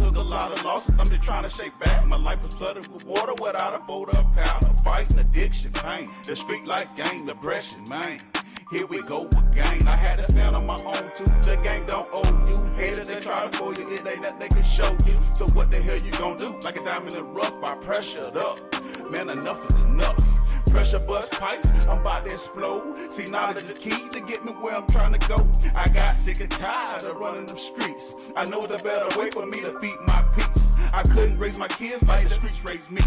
took a lot of losses. I'm just trying to shake back. My life was flooded with water without a boat or powder. Fighting addiction, pain, the street life game, depression, man. Here we go again. I had to stand on my own too. The game don't owe you. Hater, they try to fool you. It ain't nothing they can show you. So what the hell you gonna do? Like a diamond in the rough, I pressured up. Man, enough is enough. Pressure bust pipes, I'm about to explode. See, knowledge is key to get me where I'm trying to go. I got sick and tired of running them streets. I know the better way for me to feed my peeps. I couldn't raise my kids like the streets raised me.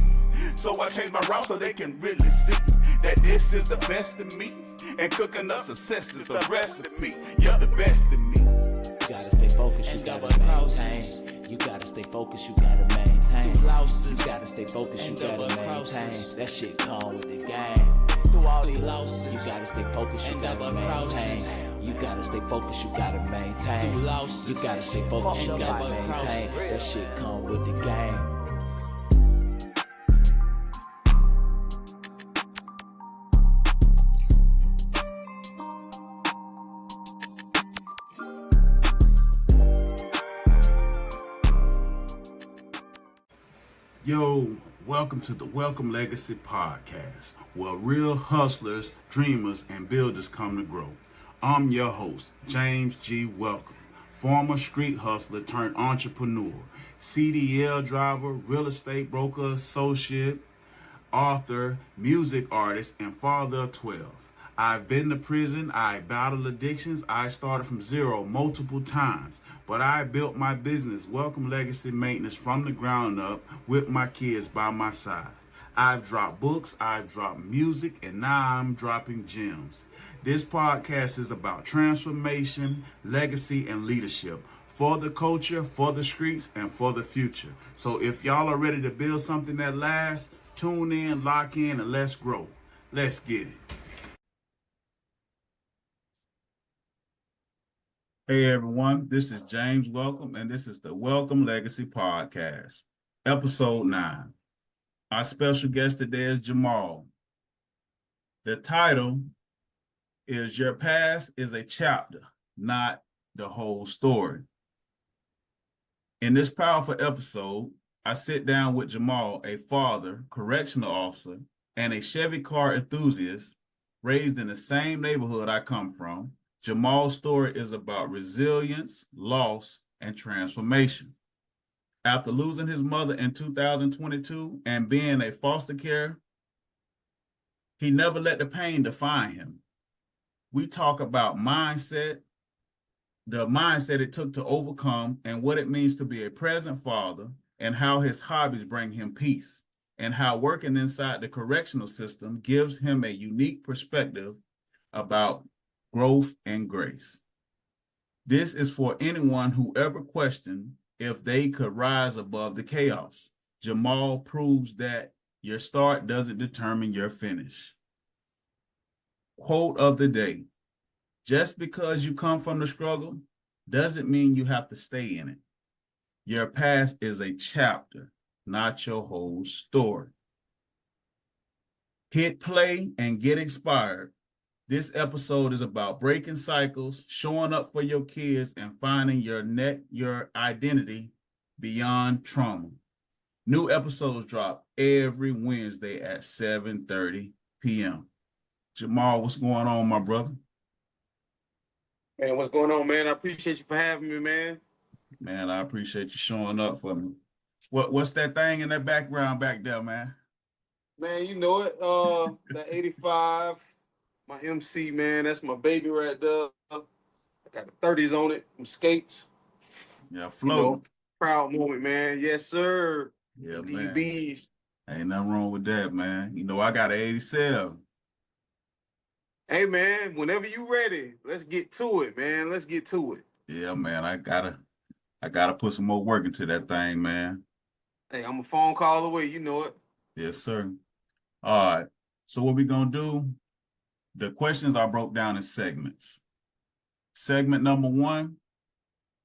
So I changed my route so they can really see that this is the best of me. And cooking up success is the recipe. You're the best of me. You gotta stay focused, you gotta maintain. You gotta stay focused, you gotta maintain. You gotta stay focused, you gotta maintain. That shit come with the game. Through all these losses, you gotta stay focused, you gotta maintain. You gotta stay focused, you gotta maintain. You gotta stay focused, you gotta maintain. That shit come with the game. Yo, welcome to the Welcome Legacy Podcast, where real hustlers, dreamers, and builders come to grow. I'm your host, James G. Welcome, former street hustler turned entrepreneur, CDL driver, real estate broker, associate, author, music artist, and father of 12. I've been to prison, I battled addictions, I started from zero multiple times, but I built my business, Welcome Legacy Maintenance, from the ground up with my kids by my side. I've dropped books, I've dropped music, and now I'm dropping gems. This podcast is about transformation, legacy, and leadership for the culture, for the streets, and for the future. So if y'all are ready to build something that lasts, tune in, lock in, and let's grow. Let's get it. Hey everyone, this is James Welcome, and this is the Welcome Legacy Podcast, episode 9. Our special guest today is Jamal. The title is Your Past is a Chapter, Not the Whole Story. In this powerful episode, I sit down with Jamal, a father, correctional officer, and a Chevy car enthusiast raised in the same neighborhood I come from. Jamal's story is about resilience, loss, and transformation. After losing his mother in 2022 and being a foster care, he never let the pain define him. We talk about mindset, the mindset it took to overcome, and what it means to be a present father, and how his hobbies bring him peace, and how working inside the correctional system gives him a unique perspective about growth and grace. This is for anyone who ever questioned if they could rise above the chaos. Jamal proves that your start doesn't determine your finish. Quote of the day: just because you come from the struggle doesn't mean you have to stay in it. Your past is a chapter, not your whole story. Hit play and get inspired. This episode is about breaking cycles, showing up for your kids, and finding your identity beyond trauma. New episodes drop every Wednesday at 7:30 p.m. Jamal, what's going on, my brother? Man, what's going on, man? I appreciate you for having me, man. Man, I appreciate you showing up for me. What's that thing in that background back there, man? Man, you know it. That 85. My MC, man, that's my baby right there. I got the 30s on it, some skates. Yeah, floating. You know, proud moment, man. Yes, sir. Yeah, man. DBs. Ain't nothing wrong with that, man. You know, I got an 87. Hey, man, whenever you ready, let's get to it, man. Let's get to it. Yeah, man, I gotta put some more work into that thing, man. Hey, I'm a phone call away. You know it. Yes, sir. All right. So what we gonna do? The questions are broke down in segments. Segment number 1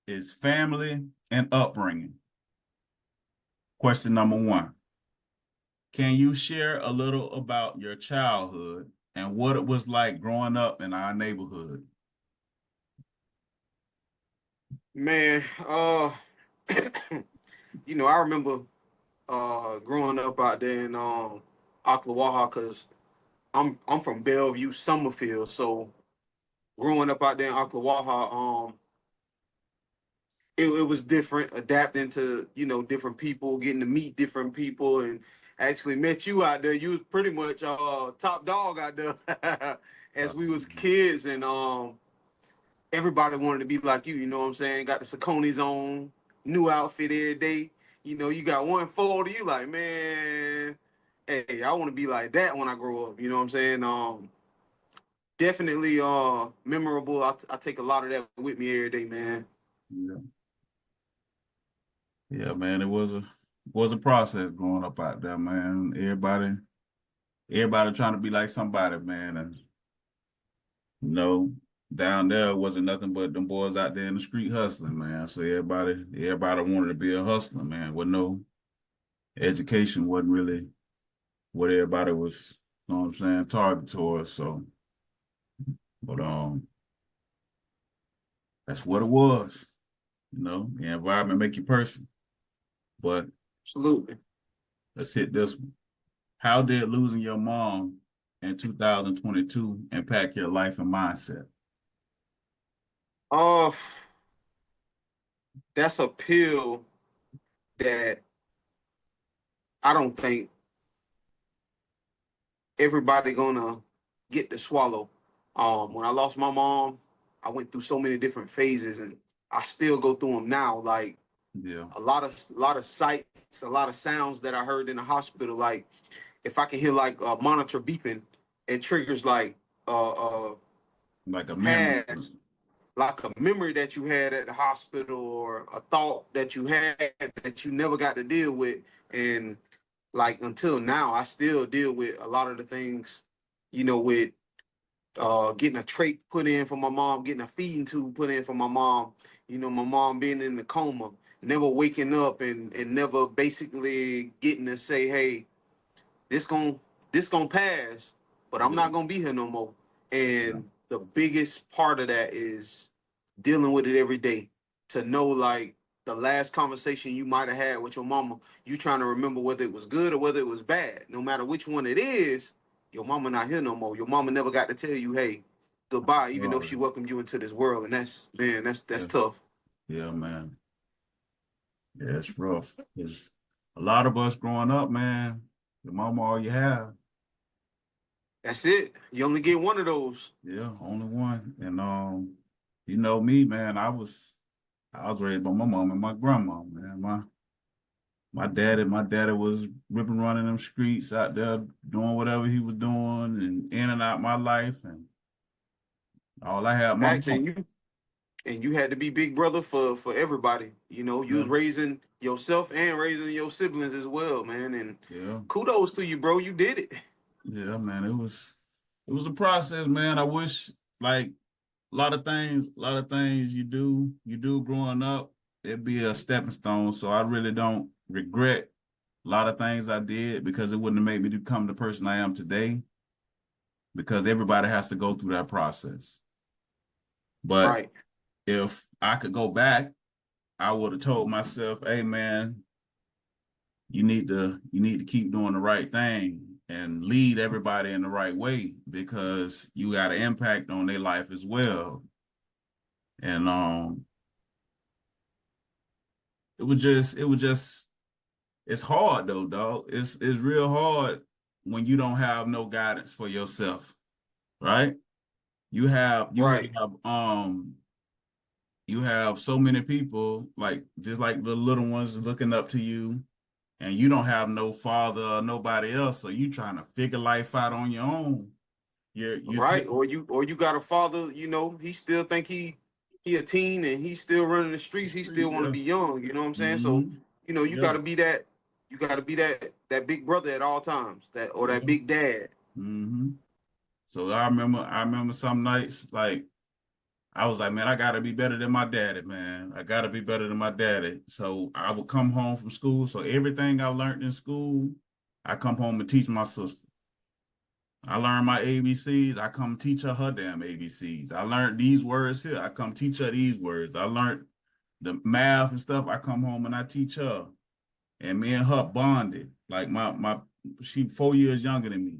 is family and upbringing. Question number 1. Can you share a little about your childhood and what it was like growing up in our neighborhood? Man, I remember growing up out there in Ocklawaha, because I'm from Bellevue, Summerfield. So growing up out there in Ocklawaha, it was different, adapting to different people, getting to meet different people, and actually met you out there. You was pretty much top dog out there as we was kids, and everybody wanted to be like you. You know what I'm saying? Got the Saucony's on, new outfit every day. You got 140. You like, man, hey, I want to be like that when I grow up. You know what I'm saying? Definitely memorable. I take a lot of that with me every day, man. Yeah. Yeah, man, it was a process growing up out there, man. Everybody trying to be like somebody, man. And you know, down there wasn't nothing but them boys out there in the street hustling, man. So everybody wanted to be a hustler, man. With no education wasn't really what everybody was, you know what I'm saying, targeted towards. So, but that's what it was. The environment make you person. But Absolutely. let's hit this one. How did losing your mom in 2022 impact your life and mindset? Uh, that's a pill that I don't think everybody gonna get to swallow. When I lost my mom, I went through so many different phases, and I still go through them now. Like Yeah, a lot of sights, a lot of sounds that I heard in the hospital. Like if I can hear like a monitor beeping, it triggers like like a memory. past, like a memory that you had at the hospital, or a thought that you had that you never got to deal with. And like until now, I still deal with a lot of the things, with getting a trach put in for my mom, getting a feeding tube put in for my mom, my mom being in the coma, never waking up, and never basically getting to say, hey, this gon' this gonna pass, but I'm Yeah, not gonna be here no more. yeah, And the biggest part of that is dealing with it every day. To know, like, the last conversation you might have had with your mama, you trying to remember whether it was good or whether it was bad. No matter which one it is, your mama not here no more. Your mama never got to tell you, hey, goodbye, even though she sorry. welcomed you into this world. And that's, man, that's Yeah, tough. yeah, man. Yeah, it's rough. It's a lot of us growing up, man. Your mama all you have. That's it. You only get one of those. Yeah, only one. And you know me, man. I was raised by my mom and my grandma, man. My daddy was ripping running them streets out there doing whatever he was doing and in and out my life, and all I had my Facts. mom. And you had to be big brother for everybody. You Yeah, was raising yourself and raising your siblings as well, man. And yeah, kudos to you, bro. You did it. yeah, man. It was a process, man. I wish like a lot of things you do growing up, it'd be a stepping stone. So I really don't regret a lot of things I did because it wouldn't have made me become the person I am today. Because everybody has to go through that process. But Right. if I could go back, I would have told myself, "Hey, man, you need to keep doing the right thing and lead everybody in the right way because you got an impact on their life as well." And it was just it's hard though, dog. It's real hard when you don't have no guidance for yourself, right? You have you Right. have um you have so many people like just like the little ones looking up to you, and you don't have no father or nobody else, so you trying to figure life out on your own. You're Right. taking Or you got a father, he still think he a teen, and he's still running the streets. He still want to yeah. be young. You know what I'm saying? So, Mm-hmm. you Yeah. gotta be that. You gotta be that big brother at all times. That Yeah. big dad. Mm-hmm. So I remember some nights like I was like, man, I gotta be better than my daddy, man. I gotta be better than my daddy. So I would come home from school. So everything I learned in school, I come home and teach my sister. I learned my ABCs. I come teach her damn ABCs. I learned these words here. I come teach her these words. I learned the math and stuff. I come home and I teach her. And me and her bonded. Like she 4 years younger than me.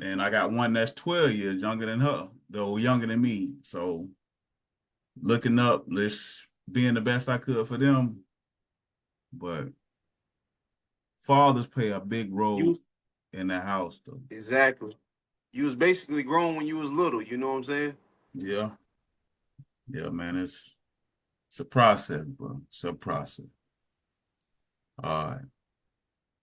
And I got one that's 12 years younger than her, though younger than me. So looking up, just being the best I could for them. But fathers play a big role in the house, though. Exactly. You was basically grown when you was little, you know what I'm saying? Yeah. Yeah, man. It's a process, bro. It's a process. All right.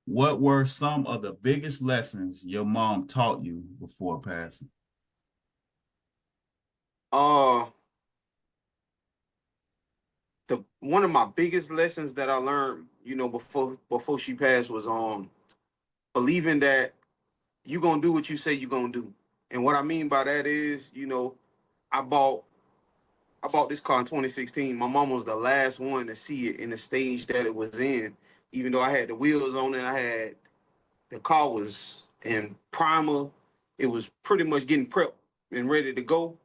What were some of the biggest lessons your mom taught you before passing? Uh the one of my biggest lessons that I learned, before she passed was believing that you're gonna do what you say you're gonna do. And what I mean by that is, I bought I bought this car in 2016. My mom was the last one to see it in the stage that it was in. Even though I had the wheels on it, the car was in primer. It was pretty much getting prepped and ready to go.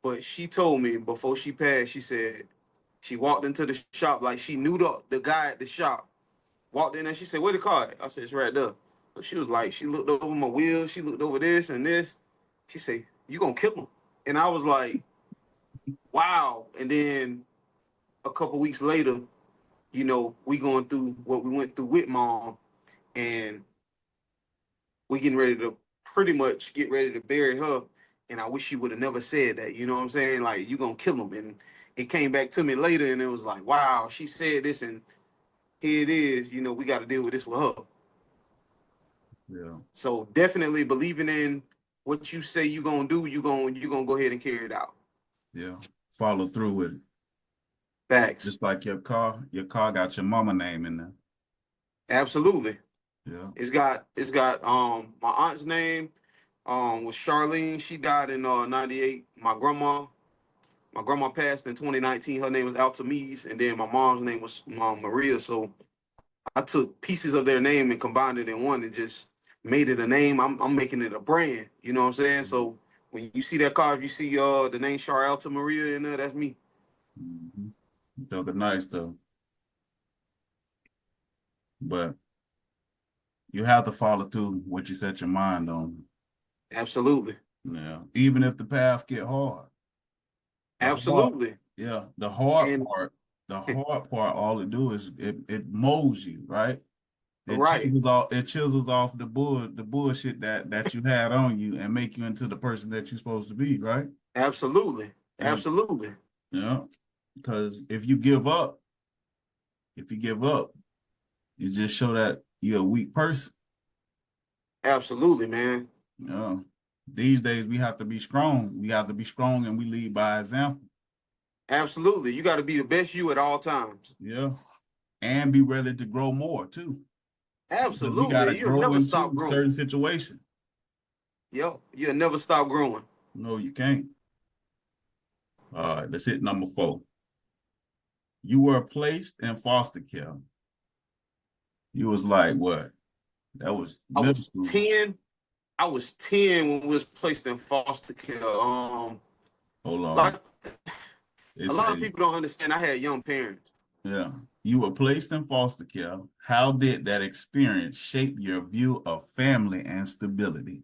But she told me before she passed, she said she walked into the shop like she knew the guy at the shop. Walked in there, she said, "Where the car at?" I said, "It's right there." So she was like, she looked over my wheels, she looked over this and this. She said, "You gonna kill him?" And I was like, wow. And then a couple weeks later, we going through what we went through with mom, and we getting ready to pretty much get ready to bury her. And I wish she would have never said that. You know what I'm saying? Like, you gonna kill him. And it came back to me later, and it was like, wow, she said this, and here it is. We got to deal with this with her. Yeah. So definitely believing in what you say you gonna do, you gonna go ahead and carry it out. Yeah. Follow through with it. Facts. Just like your car got your mama name in there. Absolutely. Yeah. It's got my aunt's name was Charlene. She died in 98. My grandma passed in 2019. Her name was Altamise, and then my mom's name was Maria. So I took pieces of their name and combined it in one and just made it a name. I'm making it a brand. You know what I'm saying? So when you see that car, if you see the name Char Alta Maria in there, that's me. Mm-hmm. Took it nice though. But you have to follow through what you set your mind on. Absolutely. Yeah. Even if the path get hard. The hard, Absolutely. yeah, And the hard part, all it do is it molds you, right? right. It chisels off the bullshit that you had on you and make you into the person that you're supposed to be, right? Absolutely. And Absolutely. yeah, because if you give up, you just show that you're a weak person. Absolutely, man. Yeah. These days we have to be strong. We have to be strong and we lead by example. Absolutely. You got to be the best you at all times. Yeah. And be ready to grow more too. Because we gotta Absolutely. You'll grow never stop into growing. certain situations. Yep. You'll never stop growing. No, you can't. All right, let's hit number 4. You were placed in foster care. You was like what? That was I middle was school. 10. I was 10 when we was placed in foster care. Hold on. Like It a lot of say, people don't understand. I had young parents. yeah. You were placed in foster care. How did that experience shape your view of family and stability?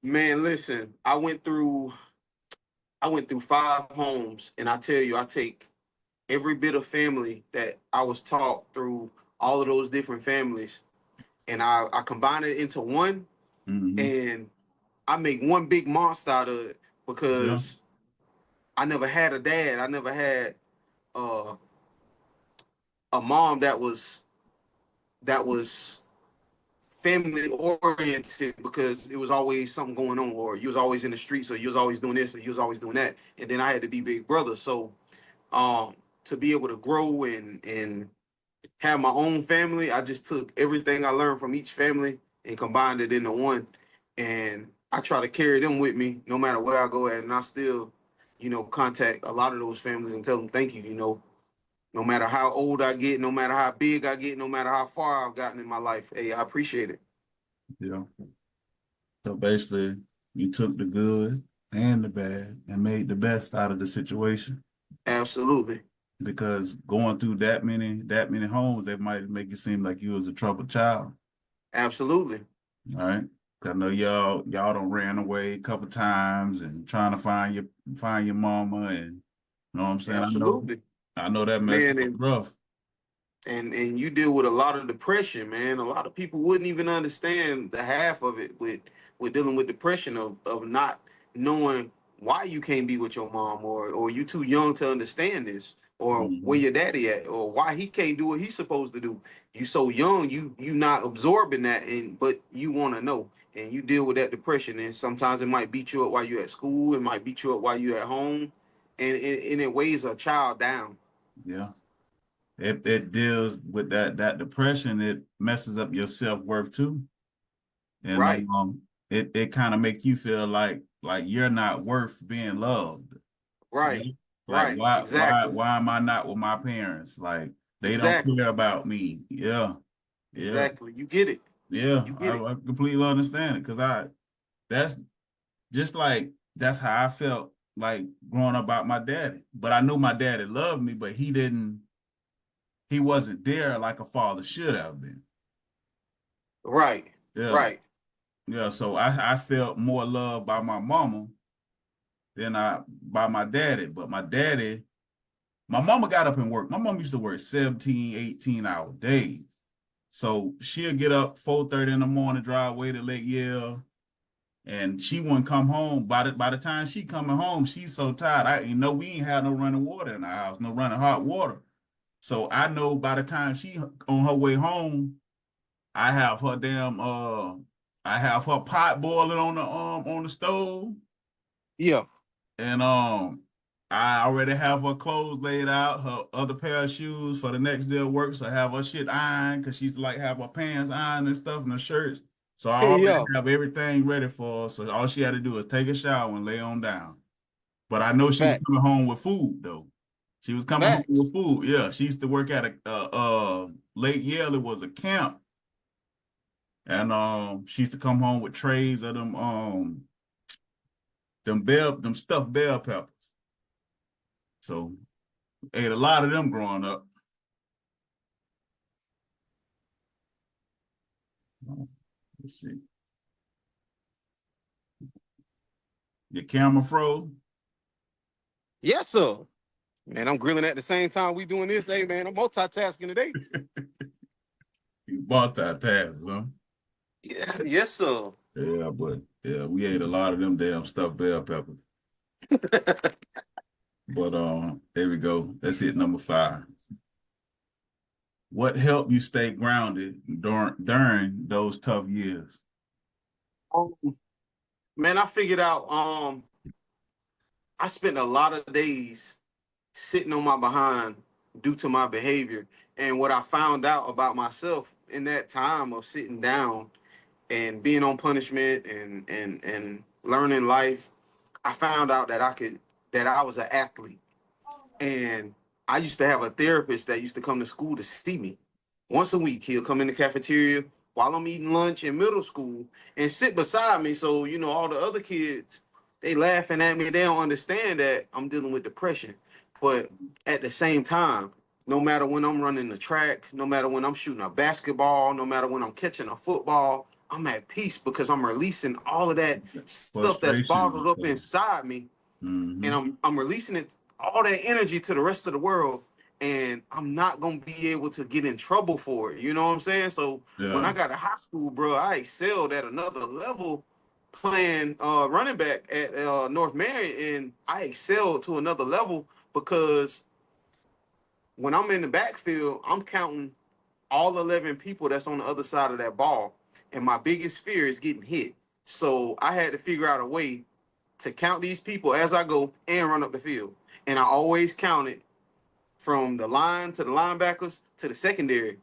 Man, listen, I went through 5 homes, and I tell you, I take every bit of family that I was taught through all of those different families, and I combine it into one, Mm-hmm. and I make one big monster out of it Yeah. because I never had a dad. I never had uh, a mom that was family oriented, because it was always something going on, or you was always in the streets, or you was always doing this, or you was always doing that, and then I had to be big brother. So um, to be able to grow and have my own family, I just took everything I learned from each family and combined it into one, and I try to carry them with me no matter where I go at, and I still, contact a lot of those families and tell them thank you. No matter how old I get, no matter how big I get, no matter how far I've gotten in my life, hey, I appreciate it. Yeah. So basically, you took the good and the bad and made the best out of the situation. Absolutely. because going through that many homes, that might make it seem like you was a troubled child. Absolutely. All right. I know y'all done ran away a couple times and trying to find your mama, and you know what I'm saying? Absolutely. I know that messed Man, up rough. and you deal with a lot of depression, man. A lot of people wouldn't even understand the half of it with dealing with depression of not knowing why you can't be with your mom, or you too young to understand this, or where Mm-hmm. your daddy at, or why he can't do what he's supposed to do. You so young, you not absorbing that, but you want to know, and you deal with that depression, and sometimes it might beat you up while you're at school, it might beat you up while you're at home, and it weighs a child down. Yeah. It deals with that depression. It messes up your self-worth too. And Right, it kind of make you feel like you're not worth being loved. You right, know? Like right. why Exactly. am I not with my parents? Like they don't Exactly. care about me. Yeah. Yeah. Exactly. You get it. Yeah. You get it. I completely understand it because that's just like that's how I felt like growing up about my daddy. But I knew my daddy loved me, but he wasn't there like a father should have been. Right. Yeah. Right. Yeah. So I felt more loved by my mama than I by my daddy. But my mama got up and worked. My mom used to work 17, 18-hour days. So she'll get up 4:30 in the morning, drive away to Lake Yale, and she wouldn't come home. By the time she coming home, she's so tired. We ain't had no running water in our house, no running hot water. So I know by the time she on her way home, I have her I have her pot boiling on the stove. Yeah. And I already have her clothes laid out, her other pair of shoes for the next day of work. So I have her shit ironed because she's like have her pants ironed and stuff and her shirts. So I already Yeah. have everything ready for her. So all she had to do is take a shower and lay on down. But I know she was Facts. coming home with food though. She was coming home Facts. with food. Yeah, she used to work at a Lake Yale. It was a camp, and she used to come home with trays of them stuffed bell peppers. So ate a lot of them growing up. Let's see. Your camera froze. Yes, sir. Man, I'm grilling at the same time we doing this. Hey, man, I'm multitasking today. You multitask, huh? Yeah. Yes, sir. Yeah, but yeah, we ate a lot of them damn stuffed bell peppers. But there we go. That's it, number 5. What helped you stay grounded during those tough years? Um, man, I figured out I spent a lot of days sitting on my behind due to my behavior. And what I found out about myself in that time of sitting down and being on punishment and learning life, I found out that I was an athlete. And I used to have a therapist that used to come to school to see me once a week. He'll come in the cafeteria while I'm eating lunch in middle school and sit beside me. So, all the other kids, they laughing at me. They don't understand that I'm dealing with depression. But at the same time, no matter when I'm running the track, no matter when I'm shooting a basketball, no matter when I'm catching a football, I'm at peace because I'm releasing all of that stuff that's Frustration and bottled up stuff. inside me, and Mm-hmm. I'm releasing it, all that energy, to the rest of the world, and I'm not gonna be able to get in trouble for it. You know what I'm saying? So when Yeah. I got to high school, bro, I excelled at another level playing running back at North Marion, and I excelled to another level because when I'm in the backfield, I'm counting all 11 people that's on the other side of that ball, and my biggest fear is getting hit. So I had to figure out a way to count these people as I go and run up the field. And I always counted from the line to the linebackers to the secondary.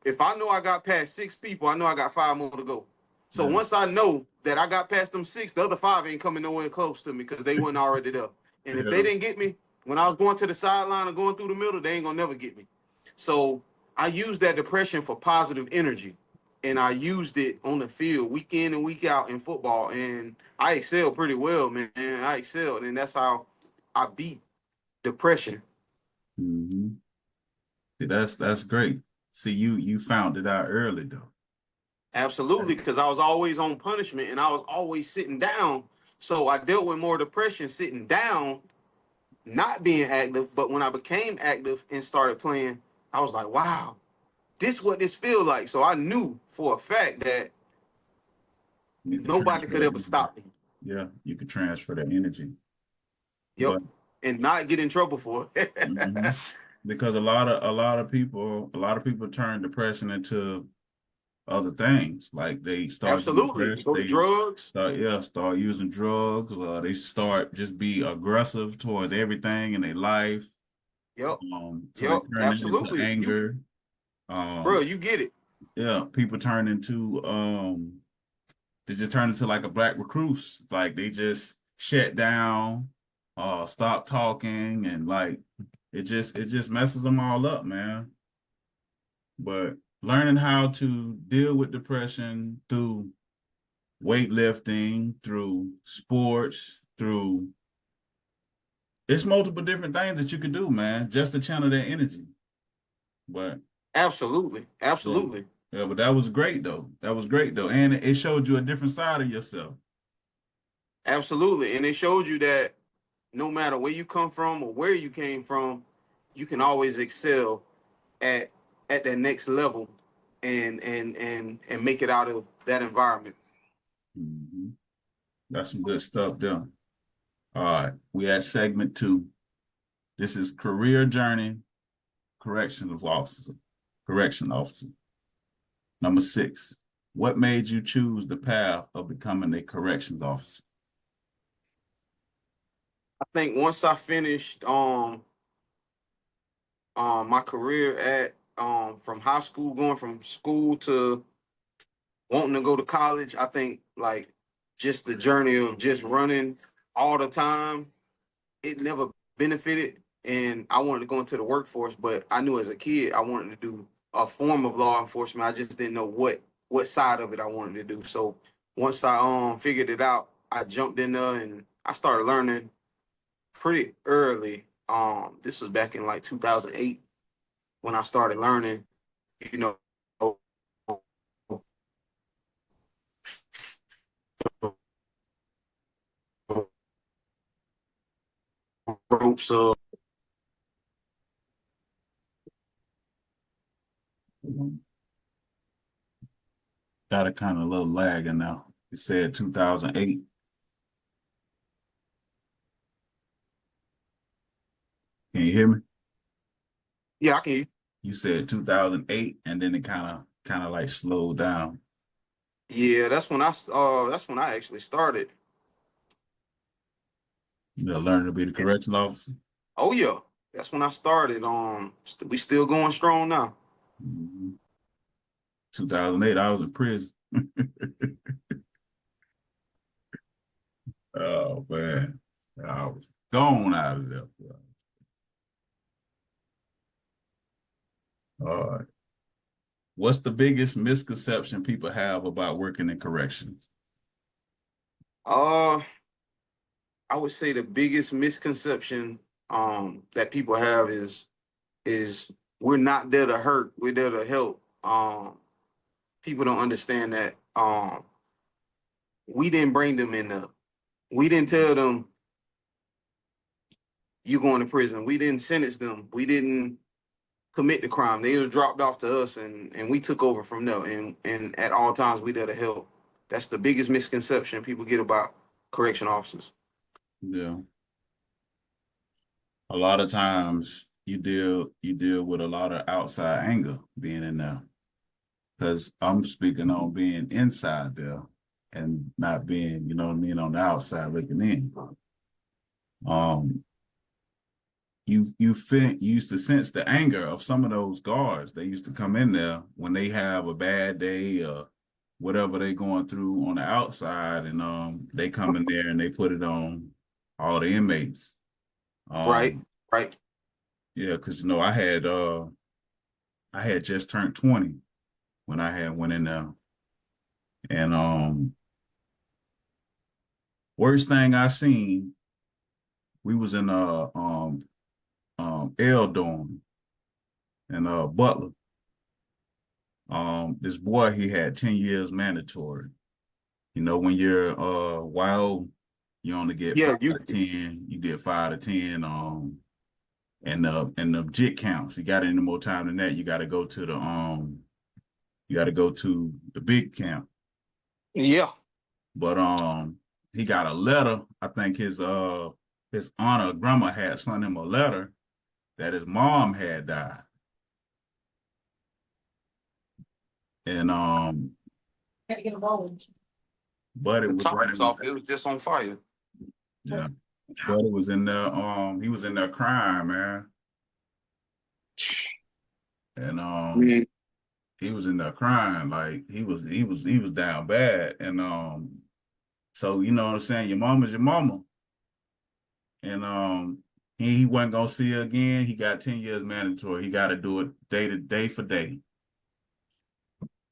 If I know I got past 6 people, I know I got 5 more to go. So Yeah. once I know that I got past them 6, the other 5 ain't coming nowhere close to me because they weren't already there. And if they Yeah. didn't get me when I was going to the sideline or going through the middle, they ain't gonna never get me. So I used that depression for positive energy. And I used it on the field week in and week out in football. And I excelled pretty well, man. I excelled. And that's how I beat depression. Mm-hmm. See, that's great. See, you found it out early though. Absolutely, because I was always on punishment and I was always sitting down. So I dealt with more depression sitting down, not being active. But when I became active and started playing, I was like, wow, this what this feel like. So I knew for a fact that You could nobody transfer could that ever energy. stop me. Yeah, you could transfer that energy. Yep. But And not get in trouble for it. mhm, because a lot of people turn depression into other things. Like they start getting Absolutely. depressed, Go to they drugs. start using drugs, they start just be aggressive towards everything in their life. Yep. So they Yep. turn that into Absolutely. You, anger. bro, Um, you get it. yeah, people turn into they just turn into like a black recluse. Like they just shut down, stop talking, and like it just messes them all up, man. But learning how to deal with depression through weightlifting, through sports, through it's multiple different things that you could do, man, just to channel that energy. But Absolutely. yeah, Absolutely. yeah, but that was great though. That was great though, and it showed you a different side of yourself. Absolutely. And it showed you that no matter where you come from or where you came from, you can always excel at at that next level and make it out of that environment. Mhm. That's some good stuff there. All right, we at segment 2. This is career journey, correctional officer. Correction officer. Number 6. What made you choose the path of becoming a corrections officer? I think once I finished my career at from high school, going from school to wanting to go to college, I think like just the journey of just running all the time, it never benefited. And I wanted to go into the workforce, but I knew as a kid I wanted to do a form of law enforcement. I just didn't know what side of it I wanted to do. So once I figured it out, I jumped in there and I started learning pretty early. This was back in like 2008 when I started learning, you know, ropes of Got a kind of little lag in now. You said 2008. Can you hear me? yeah, I can. You said 2008, and then it kind of like slowed down. Yeah, that's when I actually started. You know, learning to be the correction officer. Oh yeah, that's when I started. We still going strong now. Mhm. 2008, I was in prison. Oh man, I was gone out of there. All right. What's the biggest misconception people have about working in corrections? Uh, I would say the biggest misconception that people have is we're not there to hurt, we're there to help. People don't understand that we didn't bring them in there. We didn't tell them you going to prison. We didn't sentence them. We didn't commit the crime. They were dropped off to us, and we took over from there. And at all times, we there to help. That's the biggest misconception people get about correction officers. Yeah. A lot of times you deal with a lot of outside anger being in there. Because I'm speaking on being inside there and not being, you know what I mean, on the outside looking in. Um, you used to sense the anger of some of those guards. They used to come in there when they have a bad day or whatever they going through on the outside, and they come in there and they put it on all the inmates. Right, Um, right. yeah, because I had just turned 20 when I had went in there, and worst thing I seen, we was in a L Dorm and Butler. This boy, he had 10 years mandatory. You know, when you're wild, you only get 5 to 10. You get 5 to 10. And the JIT counts. You got any more time than that, you got to go to the big camp. Yeah. But he got a letter. I think his aunt or grandma had sent him a letter that his mom had died. And Had to get a bowl. but it The was top was off. It was just on fire. yeah. But it was in there. He was in there crying, man. And he was in there crying, like he was down bad. And so you know what I'm saying, your mama's your mama. And he wasn't gonna see her again. He got 10 years mandatory. He got to do it day for day.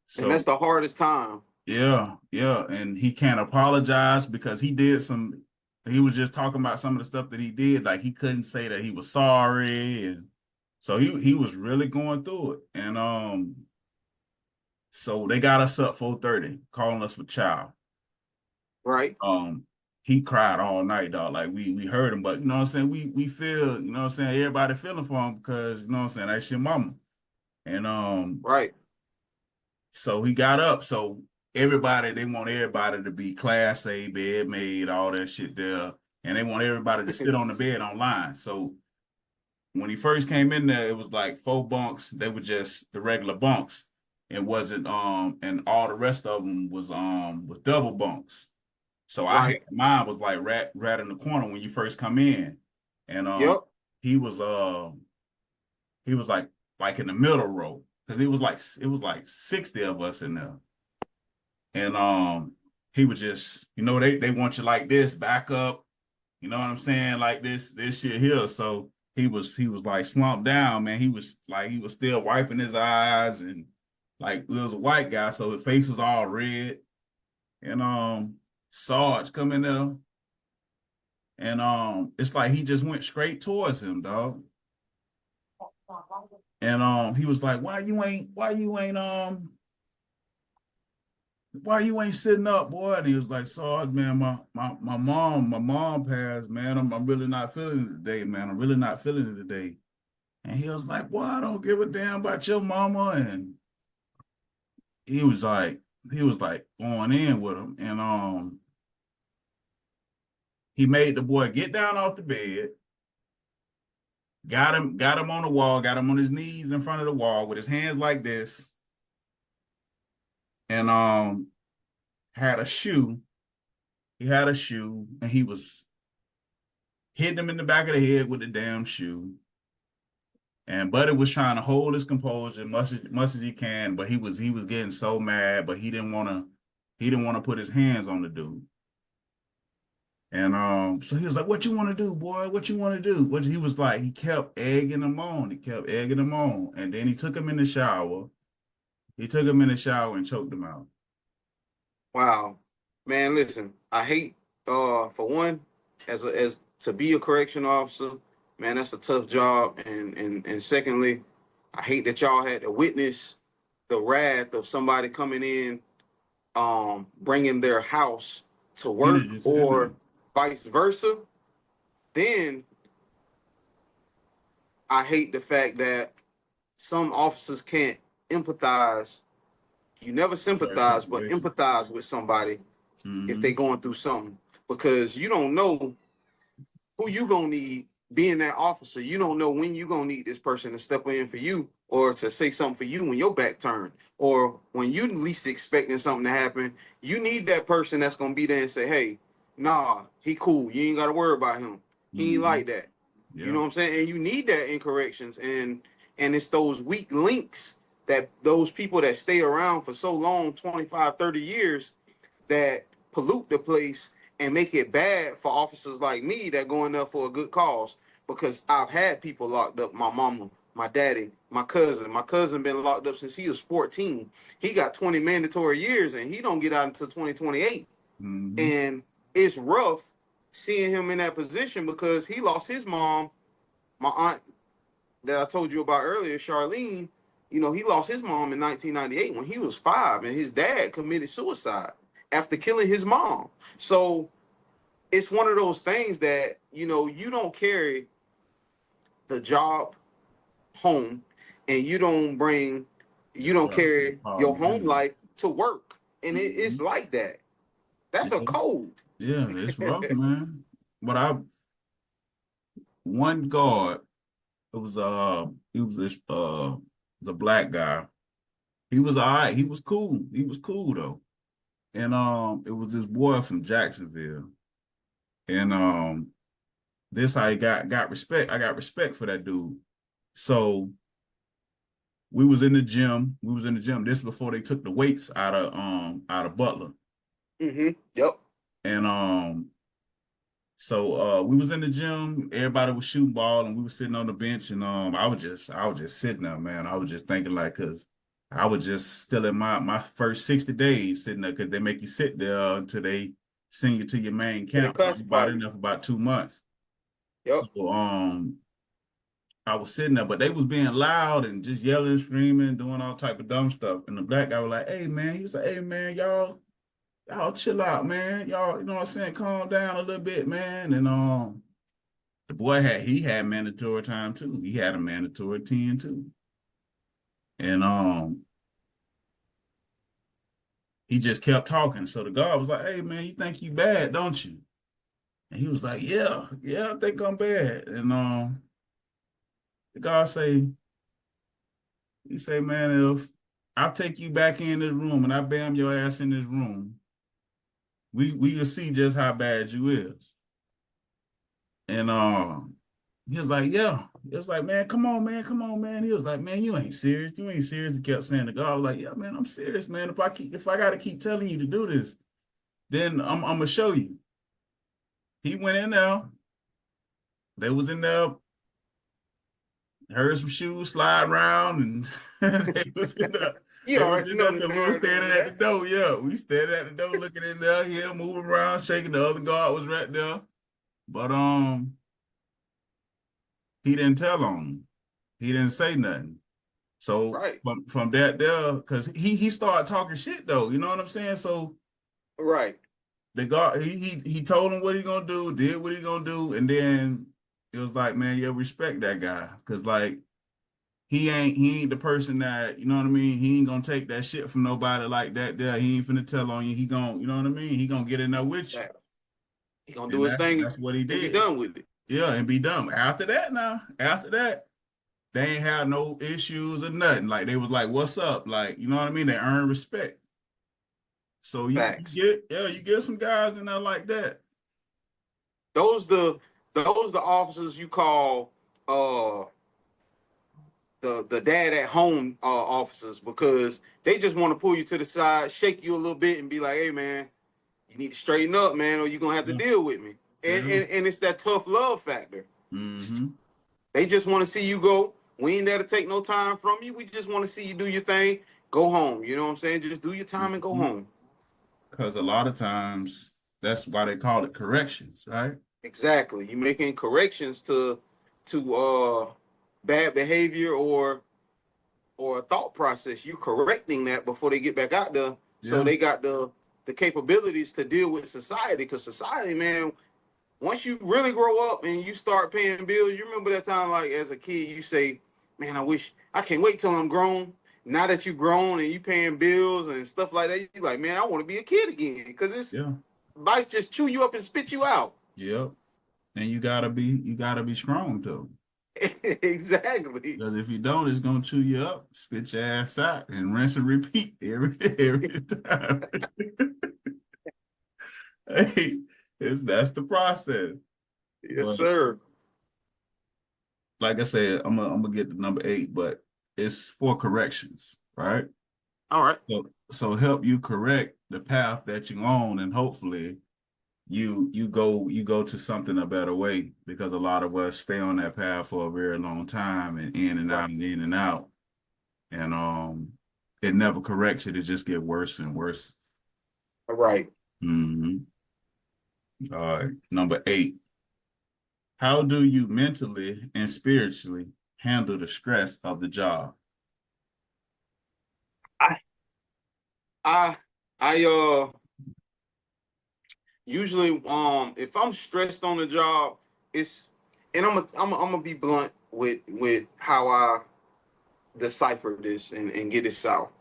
So and that's the hardest time. Yeah. And he can't apologize because he was just talking about some of the stuff that he did. Like he couldn't say that he was sorry. And so he was really going through it. And so they got us up 4:30, calling us for child. Right. He cried all night, dog. Like we heard him, but you know what I'm saying? We feel, you know what I'm saying, everybody feeling for him because you know what I'm saying, that's your mama. And right. So he got up. So they want everybody to be class A, bed made, all that shit there. And they want everybody to sit on the bed online. So when he first came in there, it was like 4 bunks. They were just the regular bunks. It wasn't and all the rest of them was double bunks. So mine was like right in the corner when you first come in. And he was like in the middle row. Because it was like 60 of us in there. And he was just, you know, they want you like this, back up, you know what I'm saying, like this shit here. So he was like slumped down, man. He was still wiping his eyes, and like it was a white guy, so his face was all red. And Sarge come in there, and it's like he just went straight towards him, dog. And he was like, why you ain't sitting up, boy? And he was like, Sarge, man, my mom passed, man. I'm really not feeling it today, man. I'm really not feeling it today. And he was like, boy, I don't give a damn about your mama. And he was like going in with him. And he made the boy get down off the bed, got him on the wall, got him on his knees in front of the wall with his hands like this. And had a shoe. He had a shoe, and he was hitting him in the back of the head with the damn shoe. And Buddy was trying to hold his composure much as he can, but he was getting so mad, but he didn't want to put his hands on the dude. And so he was like, "What you want to do, boy? What you want to do?" What he was like, he kept egging him on. And then he took him in the shower. He took him in the shower and choked him out. Wow, man, listen, I hate for one, as to be a correction officer, man, that's a tough job. And secondly, I hate that y'all had to witness the wrath of somebody coming in, bringing their house to work or vice versa. Then I hate the fact that some officers can't empathize. You never sympathize, but empathize with somebody if they're going through something, because you don't know who you gonna need being that officer. You don't know when you gonna need this person to step in for you or to say something for you when your back turned, or when you least expecting something to happen. You need that person that's gonna be there and say, hey, nah, he cool. You ain't gotta worry about him. He ain't like that. You know what I'm saying? And you need that in corrections. And it's those weak links, that those people that stay around for so long, 25, 30 years, that pollute the place and make it bad for officers like me that go in there for a good cause. Because I've had people locked up, my mama, my daddy, my cousin. My cousin been locked up since he was 14. He got 20 mandatory years, and he don't get out until 2028. And it's rough seeing him in that position because he lost his mom, my aunt that I told you about earlier, Charlene, you know, he lost his mom in 1998 when he was 5, and his dad committed suicide after killing his mom. So it's one of those things that, you know, you don't carry the job home, and you don't carry your home life to work. And it's like that. That's a code. Yeah, it's rough, man. But one guard, it was this the black guy. He was all right. He was cool. He was cool though. And it was this boy from Jacksonville. And this how he got respect. I got respect for that dude. So we was in the gym. This before they took the weights out of Butler. Yep. And so we was in the gym, everybody was shooting ball, and we were sitting on the bench, and I was just sitting there, man. I was just thinking, like, cause I was just still in my first 60 days sitting there, because they make you sit there until they send you to your main camp. I was about in there for about 2 months. Yep. So I was sitting there, but they was being loud and just yelling, screaming, doing all type of dumb stuff. And the black guy was like, "Hey man," he said, "Hey man, y'all chill out, man. Y'all, you know what I'm saying, calm down a little bit, man." And the boy had mandatory time too. He had a mandatory 10 too. And he just kept talking. So the guard was like, "Hey man, you think you bad, don't you?" And he was like, "Yeah, I think I'm bad." And the guard he say, "Man, if I take you back in this room and I bam your ass in this room, we can see just how bad you is." And he was like, "Yeah." He was like, "Man, come on, man, come on, man." He was like, "Man, you ain't serious. You ain't serious." He kept saying. The guy was like, "Yeah, man, I'm serious, man. If I gotta keep telling you to do this, then I'm gonna show you." He went in there. They was in there, heard some shoes slide around, and they was in there. You They was already in know there, the so we were narrative. standing at the door. Yeah, we standing at the door looking in there, here, moving around, shaking. The other guard was right there. But he didn't tell on him. He didn't say nothing. So Right. from that there, because he started talking shit though, you know what I'm saying? So Right. the guy he told him what he gonna do, did what he gonna do, and then it was like, man, yeah, respect that guy, because like he ain't the person that, you know what I mean. He ain't gonna take that shit from nobody like that. There, he ain't finna tell on you. He gonna, you know what I mean. He gonna get in there with you, Right. He gonna do and his thing that's what he and be did. done with it. Yeah, and be done. After that, they ain't had no issues or nothing. Like they was like, "What's up?" Like, you know what I mean. They earn respect. So you Facts. you get some guys in there like that. Those the officers you call uh the dad at home officers, because they just want to pull you to the side, shake you a little bit, and be like, "Hey man, you need to straighten up, man, or you're gonna have to Yeah. deal with me." And, Yeah. and it's that tough love factor. Mm-hmm. They just want to see you go. We ain't there to take no time from you. We just want to see you do your thing, go home. You know what I'm saying? Just do your time and go home. Because a lot of times that's why they call it corrections, right? Exactly. You making corrections to bad behavior or a thought process. You correcting that before they get back out there. So Yeah. they got the capabilities to deal with society. Because society, man, once you really grow up and you start paying bills, you remember that time, like as a kid, you say, "Man, I can't wait till I'm grown." Now that you're grown and you paying bills and stuff like that, you're like, "Man, I want to be a kid again," because it's Yeah. life just chew you up and spit you out. Yep. And you gotta be strong too. Exactly. Because if you don't, it's gonna chew you up, spit your ass out, and rinse and repeat every time. Hey, that's the process. Yes, But sir. like I said, I'm gonna get to number 8, but it's for corrections, right? All right. So help you correct the path that you're on, and hopefully you go to something a better way, because a lot of us stay on that path for a very long time, and in and out and in and out, and it never corrects it. It just get worse and worse. All right. Mm-hmm. All right, number 8. How do you mentally and spiritually handle the stress of the job? I usually if I'm stressed on the job, it's and I'm gonna be blunt with how I decipher this and get this out.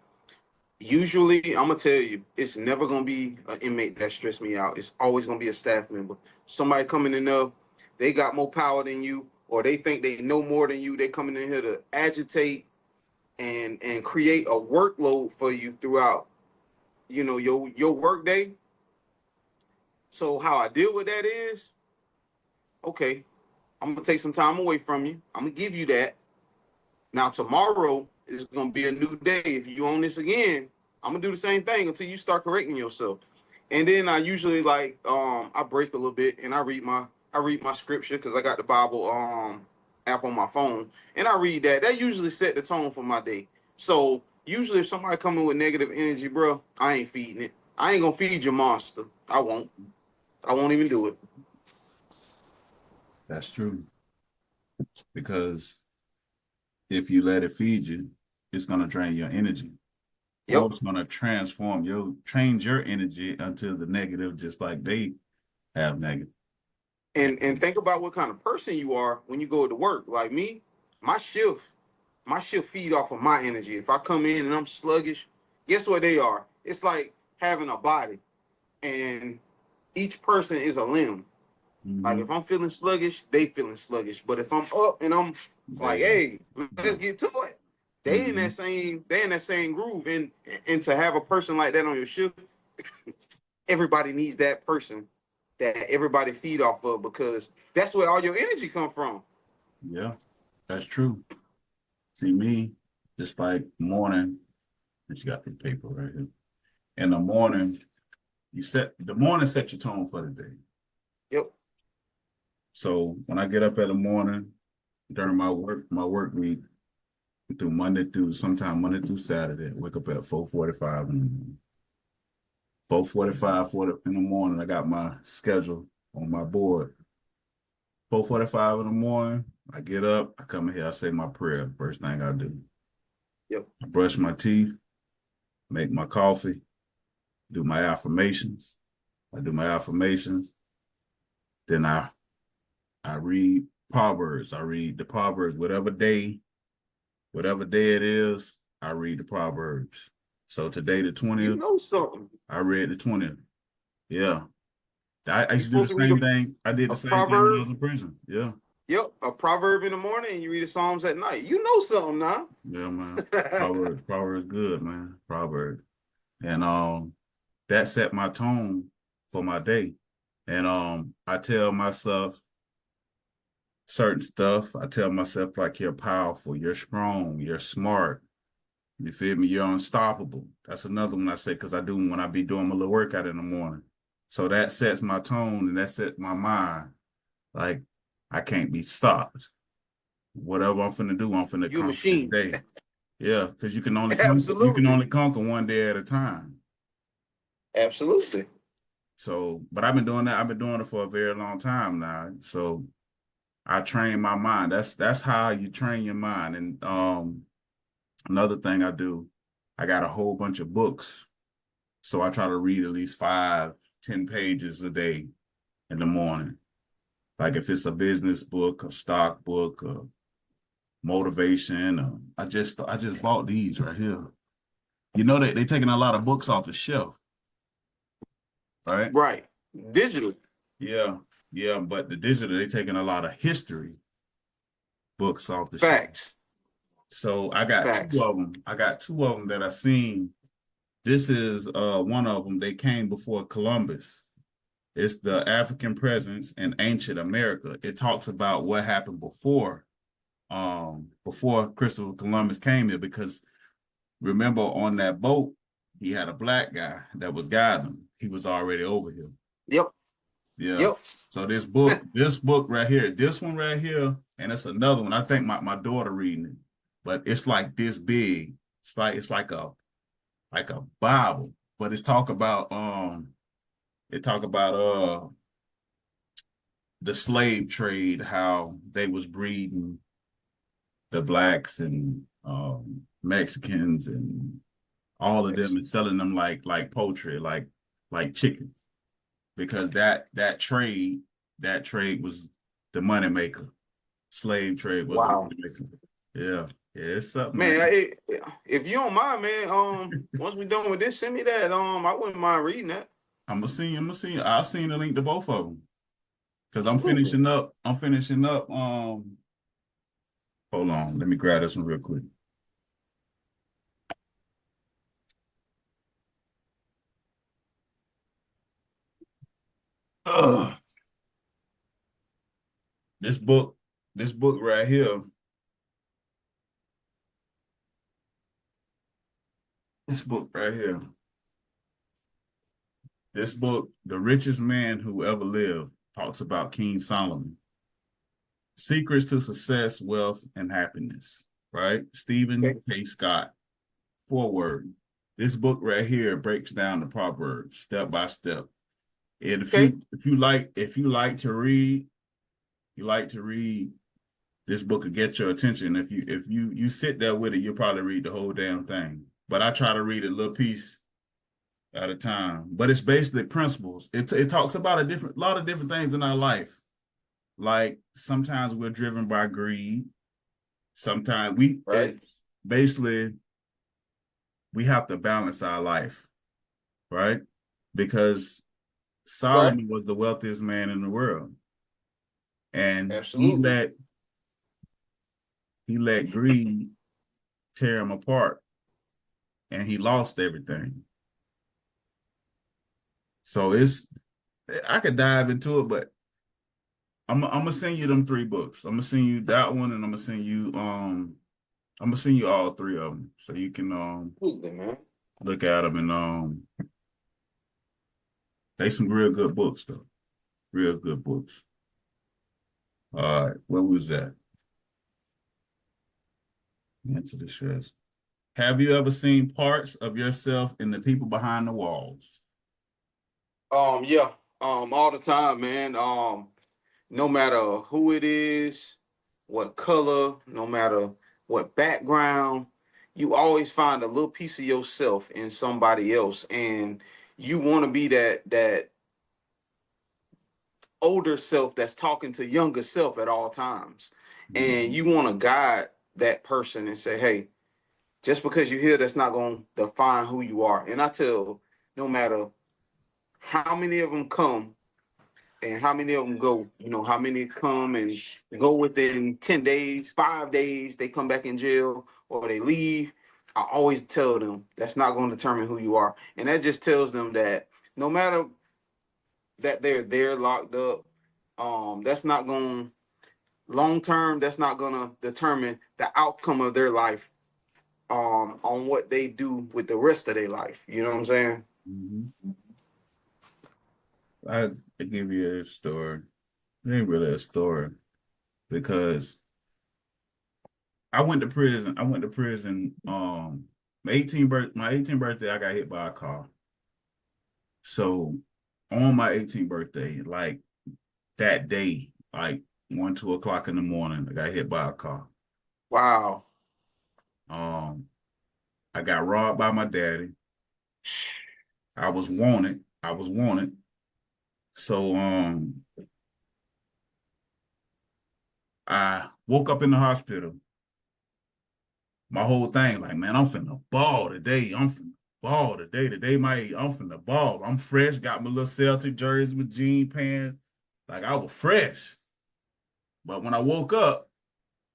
Usually, I'm gonna tell you, it's never gonna be an inmate that stress me out. It's always gonna be a staff member, somebody coming in there, they got more power than you, or they think they know more than you. They coming in here to agitate and create a workload for you throughout, your work day. So how I deal with that is, okay, I'm gonna take some time away from you. I'm gonna give you that. Now tomorrow is gonna be a new day. If you own this again, I'm gonna do the same thing until you start correcting yourself. And then I usually I break a little bit and I read my scripture because I got the Bible app on my phone, and I read that. That usually set the tone for my day. So usually if somebody coming with negative energy, bro, I ain't feeding it. I ain't gonna feed your monster. I won't. I won't even do it. That's true. Because if you let it feed you, it's going to drain your energy. Yep. Or it's going to change your energy until the negative, just like they have negative. And think about what kind of person you are when you go to work. Like me, my shift feed off of my energy. If I come in and I'm sluggish, guess what they are? It's like having a body, and each person is a limb. Like if I'm feeling sluggish, they feeling sluggish. But if I'm up and I'm like, hey, let's get to it, they in that same groove. And to have a person like that on your shift, everybody needs that person that everybody feed off of, because that's where all your energy come from. Yeah, that's true. See me, just like morning, and you got the paper right here. In the morning, the morning set your tone for the day. Yep. So when I get up in the morning during my work week, Monday through Saturday, I wake up at 4:45 in the morning. 4:45 in the morning, I got my schedule on my board. 4:45 in the morning, I get up, I come in here, I say my prayer. First thing I do. Yep. I brush my teeth, make my coffee, do my affirmations. I do my affirmations. Then I read Proverbs. I read the Proverbs, whatever day it is, I read the Proverbs. So today, the 20th, You know something. I read the 20th. Yeah. I You used to do the supposed to read same thing. I did a the same thing when I was proverb. in prison. Yeah. Yep, a proverb in the morning and you read the Psalms at night. You know something now. Yeah, man. Proverbs good, man. Proverbs. And that set my tone for my day. And I tell myself certain stuff. I tell myself like, you're powerful, you're strong, you're smart. You feel me? You're unstoppable. That's another one I say, because I do when I be doing my little workout in the morning. So that sets my tone and that sets my mind. Like, I can't be stopped. Whatever I'm finna do, I'm finna You a conquer this machine. day. Yeah, because you can only Absolutely. conquer one day at a time. Absolutely. So, but I've been doing that. I've been doing it for a very long time now. So I train my mind. That's how you train your mind. And another thing I do, I got a whole bunch of books. So I try to read at least 5-10 pages a day in the morning. Like if it's a business book, a stock book, a motivation. I just bought these right here. You know that they're taking a lot of books off the shelf, right? Right. Digital. Yeah, but the digital, they're taking a lot of history books off the shelf. Facts. So I got Facts. two of them. That I seen. This is one of them. They came before Columbus. It's the African presence in ancient America. It talks about what happened before Christopher Columbus came here, because remember on that boat, he had a black guy that was guiding him. He was already over here. Yep. Yeah. Yep. So this book right here, this one right here, and it's another one. I think my daughter reading it, but it's like this big. It's like a Bible, but it talk about the slave trade, how they was breeding the blacks and Mexicans and all of them and selling them like poultry, like chickens, because that trade was the money maker. Slave trade was the Wow. money maker. Yeah, yeah, it's something, man. Man, if you don't mind, man, once we done with this, send me that. I wouldn't mind reading that. I'm gonna see. I'll send the link to both of them because I'm Absolutely. finishing up. Hold on, let me grab this one real quick. Ugh. This book right here. This book right here. This book, The Richest Man Who Ever Lived, talks about King Solomon. Secrets to Success, Wealth, and Happiness, right? Stephen K. Scott. Foreword. This book right here breaks down the Proverbs step by step. And if you like to read, this book will get your attention. If you sit there with it, you'll probably read the whole damn thing. But I try to read a little piece at a time. But it's basically principles. It talks about a lot of different things in our life. Like sometimes we're driven by greed. Sometimes it's basically we have to balance our life, right? Because Solomon was the wealthiest man in the world. And Absolutely. he let greed tear him apart, and he lost everything. So I could dive into it, but I'm gonna send you them 3 books. I'm gonna send you that one, and I'm gonna send you all 3 of them so you can look at them, and they some real good books though. Real good books. All right, where was that? Answer the stress. Have you ever seen parts of yourself in the people behind the walls? Yeah. All the time, man. No matter who it is, what color, no matter what background, you always find a little piece of yourself in somebody else, and you want to be that older self that's talking to younger self at all times, and you want to guide that person and say, hey, just because you're here, that's not going to define who you are. And I tell, no matter how many of them come and how many of them go, how many come and go within 10 days, 5 days, they come back in jail or they leave. I always tell them that's not going to determine who you are. And that just tells them that no matter that they're locked up, that's not going long term, that's not going to determine the outcome of their life on what they do with the rest of their life. You know what I'm saying? Mm-hmm. I give you a story. It ain't really a story because I went to prison. My 18th birthday, I got hit by a car. So on my 18th birthday, like that day, like 1, 2 o'clock in the morning, I got hit by a car. Wow. I got robbed by my daddy. I was wanted. So I woke up in the hospital. My whole thing, like, man, I'm finna ball today. I'm finna ball. I'm fresh, got my little Celtic jersey, my jean pants. Like I was fresh. But when I woke up,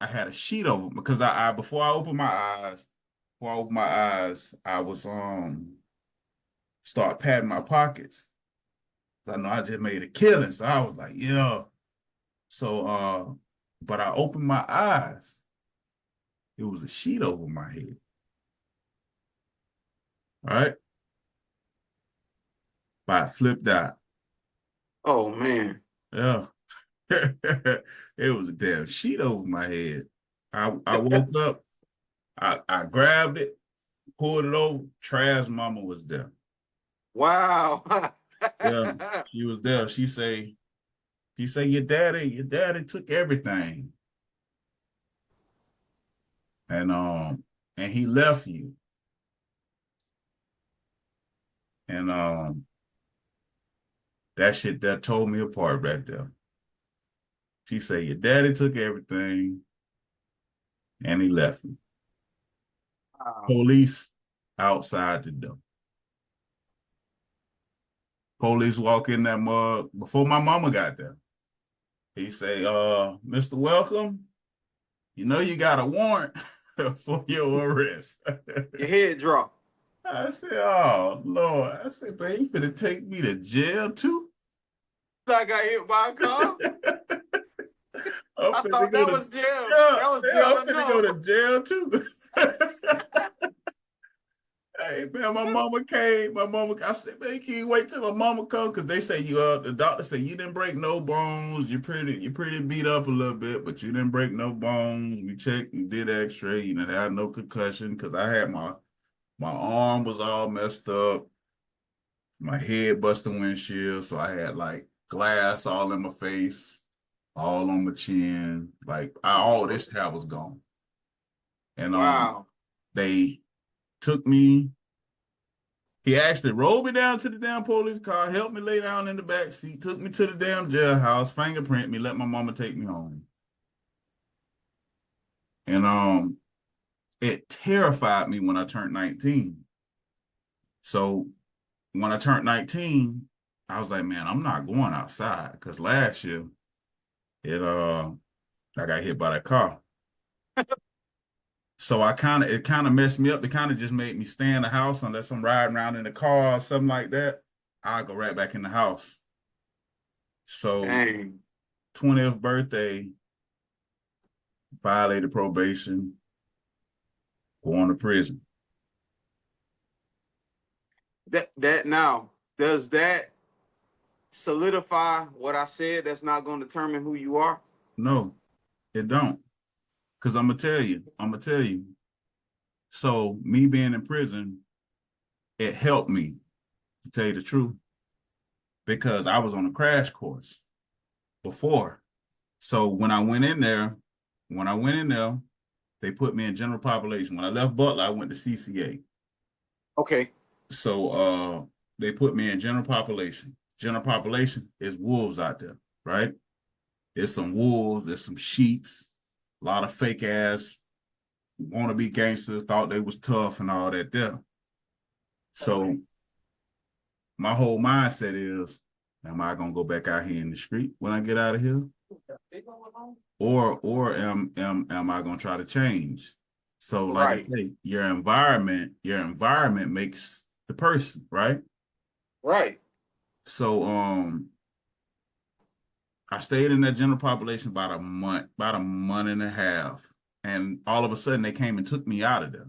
I had a sheet over because I before I opened my eyes, I was start patting my pockets. I know I just made a killing. So I was like, yeah. So but I opened my eyes. It was a sheet over my head. All right. But I flipped out. Oh man. Yeah. It was a damn sheet over my head. I woke up, I grabbed it, pulled it over. Trav's mama was there. Wow. Yeah, she was there. He say, your daddy took everything. and he left you. And that shit that tore me apart right there. She said, your daddy took everything and he left me. Wow. Police outside the door. Police walk in that mug before my mama got there. He say, Mr. Welcome, you know you got a warrant for your arrest. Your head drop. I said, oh, Lord. I said, man, you finna take me to jail too? I got hit by a car. I thought that was jail. That was jail. I'm finna go to jail too. Hey, man, my mama came. I said, man, can you wait till my mama come? Because they say the doctor said you didn't break no bones. You're pretty beat up a little bit, but you didn't break no bones. We checked, we did x-ray, you know, I had no concussion because I had my arm was all messed up. My head busted windshield. So I had like glass all in my face, all on my chin. Like all this hair was gone. And wow. They took me. He actually rolled me down to the damn police car, helped me lay down in the back seat, took me to the damn jailhouse, fingerprint me, let my mama take me home. And it terrified me when I turned 19. So when I turned 19, I was like, man, I'm not going outside because last year I got hit by that car. So it kind of messed me up. It kind of just made me stay in the house unless I'm riding around in the car or something like that. I'll go right back in the house. So Dang. 20th birthday, violated probation, going to prison. That now, does that solidify what I said that's not going to determine who you are? No, it don't. Because I'm going to tell you. So me being in prison, it helped me, to tell you the truth, because I was on a crash course before. So when I went in there, they put me in general population. When I left Butler, I went to CCA. Okay. So they put me in general population. General population is wolves out there, right? There's some wolves, there's some sheeps, a lot of fake ass wannabe gangsters thought they was tough and all that there. So my whole mindset is, am I gonna go back out here in the street when I get out of here? Or am I gonna try to change? So like I say, your environment makes the person, right? Right. So I stayed in that general population about a month and a half. And all of a sudden they came and took me out of there.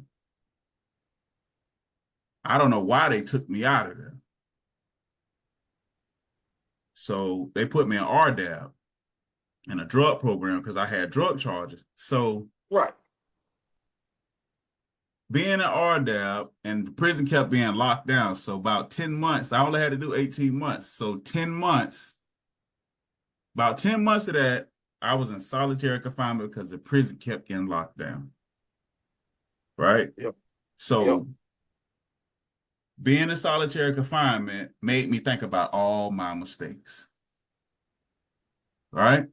I don't know why they took me out of there. So they put me in RDAB in a drug program because I had drug charges. So being in RDAB and the prison kept being locked down. So about 10 months, I only had to do 18 months. So 10 months, about 10 months of that, I was in solitary confinement because the prison kept getting locked down. Right? Yep. So being in solitary confinement made me think about all my mistakes. Right?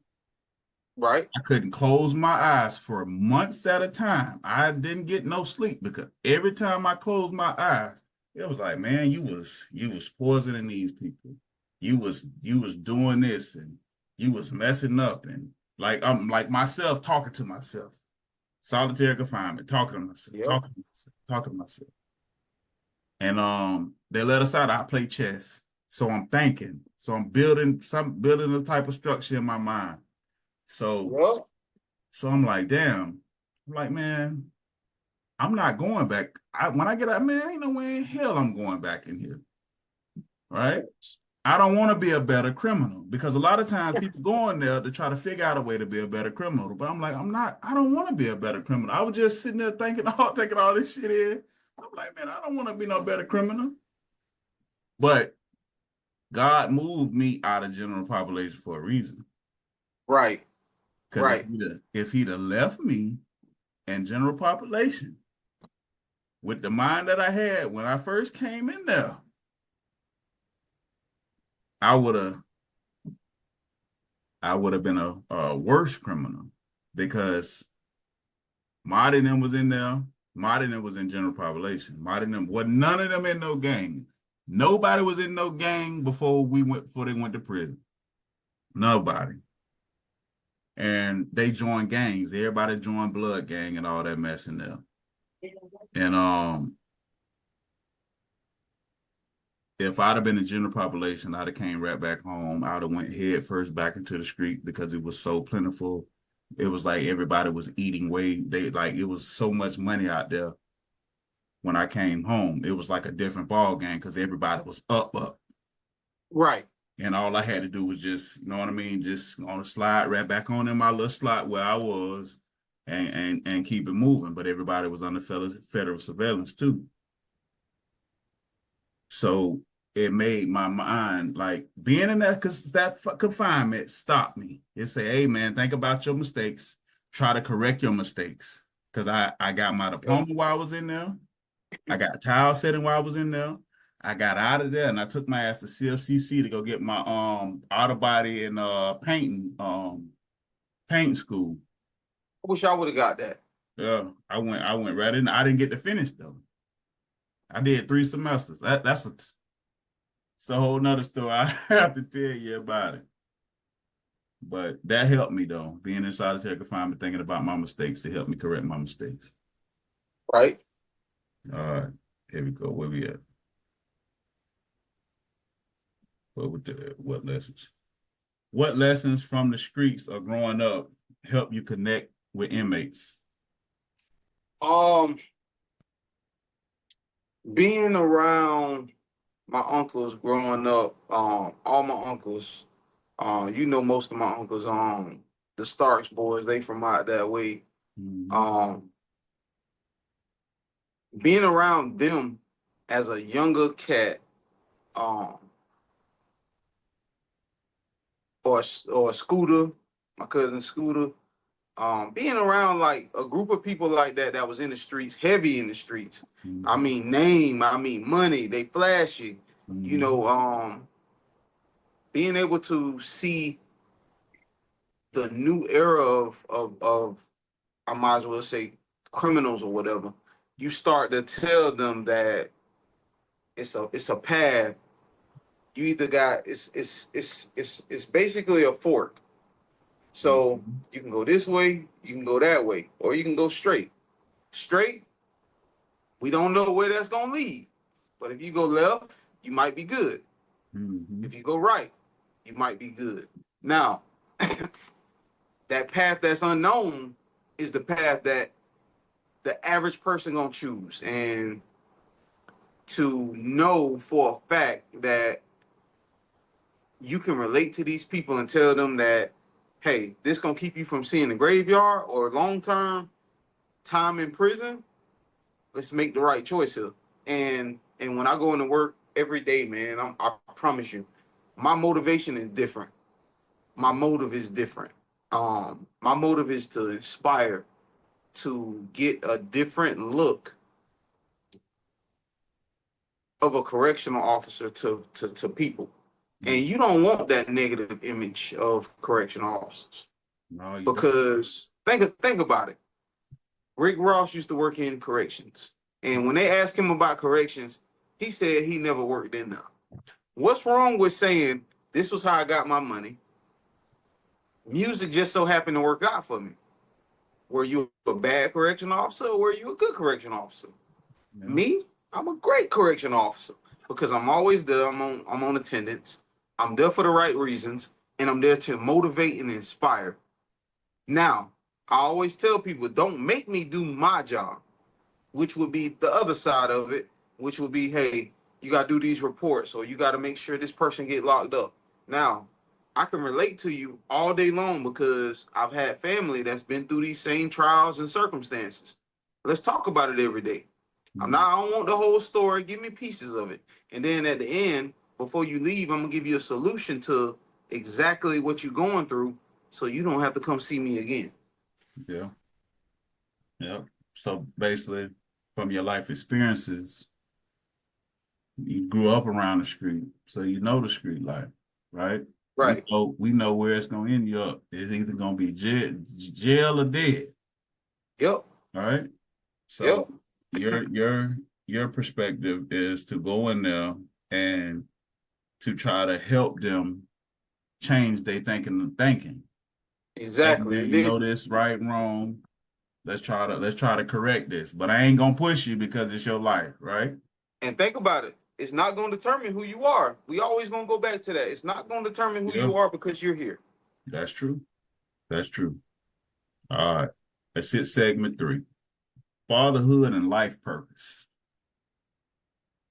Right. I couldn't close my eyes for months at a time. I didn't get no sleep because every time I closed my eyes, it was like, man, you was poisoning these people. You was doing this and you was messing up, and like I'm like myself talking to myself. Solitary confinement, talking to myself. And they let us out. I play chess. So I'm thinking. So I'm building a type of structure in my mind. So I'm like, damn. I'm like, man, I'm not going back. When I get out, man, ain't no way in hell I'm going back in here. Right? I don't want to be a better criminal because a lot of times people go in there to try to figure out a way to be a better criminal. But I'm like, I don't want to be a better criminal. I was just sitting there taking all this shit in. I'm like, man, I don't want to be no better criminal. But God moved me out of general population for a reason. Right. Because if he'd have left me, and general population, with the mind that I had when I first came in there, I would have been a worse criminal, because Marty and them was in there. Marty and them was in general population. Marty and them, well, none of them in no gang. Nobody was in no gang before they went to prison. Nobody. And they joined gangs. Everybody joined blood gang and all that mess in there. And if I'd have been in general population, I'd have came right back home. I'd have went head first back into the street, because it was so plentiful. It was like everybody was eating it was so much money out there. When I came home, it was like a different ball game, because everybody was up. Right. And all I had to do was just, you know what I mean, just on a slide right back on in my little slot where I was, and keep it moving. But everybody was under federal surveillance too. So it made my mind, like, being in that, because that confinement stopped me. It said, hey man, think about your mistakes. Try to correct your mistakes. Because I got my diploma while I was in there. I got tile setting while I was in there. I got out of there and I took my ass to CFCC to go get my auto body and painting school. I wish I would have got that. Yeah, I went right in. I didn't get to finish though. I did 3 semesters. That's a whole nother story. I have to tell you about it. But that helped me though. Being in solitary confinement, thinking about my mistakes, to help me correct my mistakes. Right. All right, here we go. Where we at? What lessons? What lessons from the streets or growing up help you connect with inmates? Being around my uncles growing up, all my uncles, most of my uncles, the Starks boys, they from out that way. Mm-hmm. Being around them as a younger cat, or Scooter, my cousin Scooter, being around like a group of people like that was in the streets, heavy in the streets. Mm-hmm. I mean money, they flashy. Mm-hmm. Being able to see the new era of I might as well say criminals or whatever, you start to tell them that it's a path. You either got it's basically a fork. So you can go this way, you can go that way, or you can go straight. Straight, we don't know where that's gonna lead. But if you go left, you might be good. Mm-hmm. If you go right, you might be good. Now, that path that's unknown is the path that the average person gonna choose. And to know for a fact that you can relate to these people and tell them that, hey, this gonna keep you from seeing the graveyard or long-term time in prison, let's make the right choice here. And when I go into work every day, man, I promise you, my motivation is different. My motive is different. My motive is to inspire, to get a different look of a correctional officer to people. And you don't want that negative image of correctional officers. No, because think about it. Rick Ross used to work in corrections. And when they asked him about corrections, he said he never worked in there. What's wrong with saying, this was how I got my money? Music just so happened to work out for me. Were you a bad correction officer or were you a good correction officer? Yeah. Me, I'm a great correction officer because I'm always there. I'm on attendance. I'm there for the right reasons, and I'm there to motivate and inspire. Now, I always tell people, don't make me do my job, which would be the other side of it, which would be, hey, you got to do these reports or you got to make sure this person get locked up. Now, I can relate to you all day long because I've had family that's been through these same trials and circumstances. Let's talk about it every day. I don't want the whole story. Give me pieces of it. And then at the end, before you leave, I'm going to give you a solution to exactly what you're going through so you don't have to come see me again. Yeah. Yep. So basically, from your life experiences, you grew up around the street, so you know the street life, right? Right. We know where it's gonna end you up. It's either gonna be jail or dead. Yep. All right. So Yep. your perspective is to go in there and to try to help them change their thinking. Hey Exactly. man, And you then know this right, wrong. Let's try to correct this. But I ain't gonna push you because it's your life, right? and think about it. It's not going to determine who you are. We always going to go back to that. It's not going to determine who Yeah, you are because you're here. that's true. That's true. All right. Let's hit segment 3. Fatherhood and life purpose.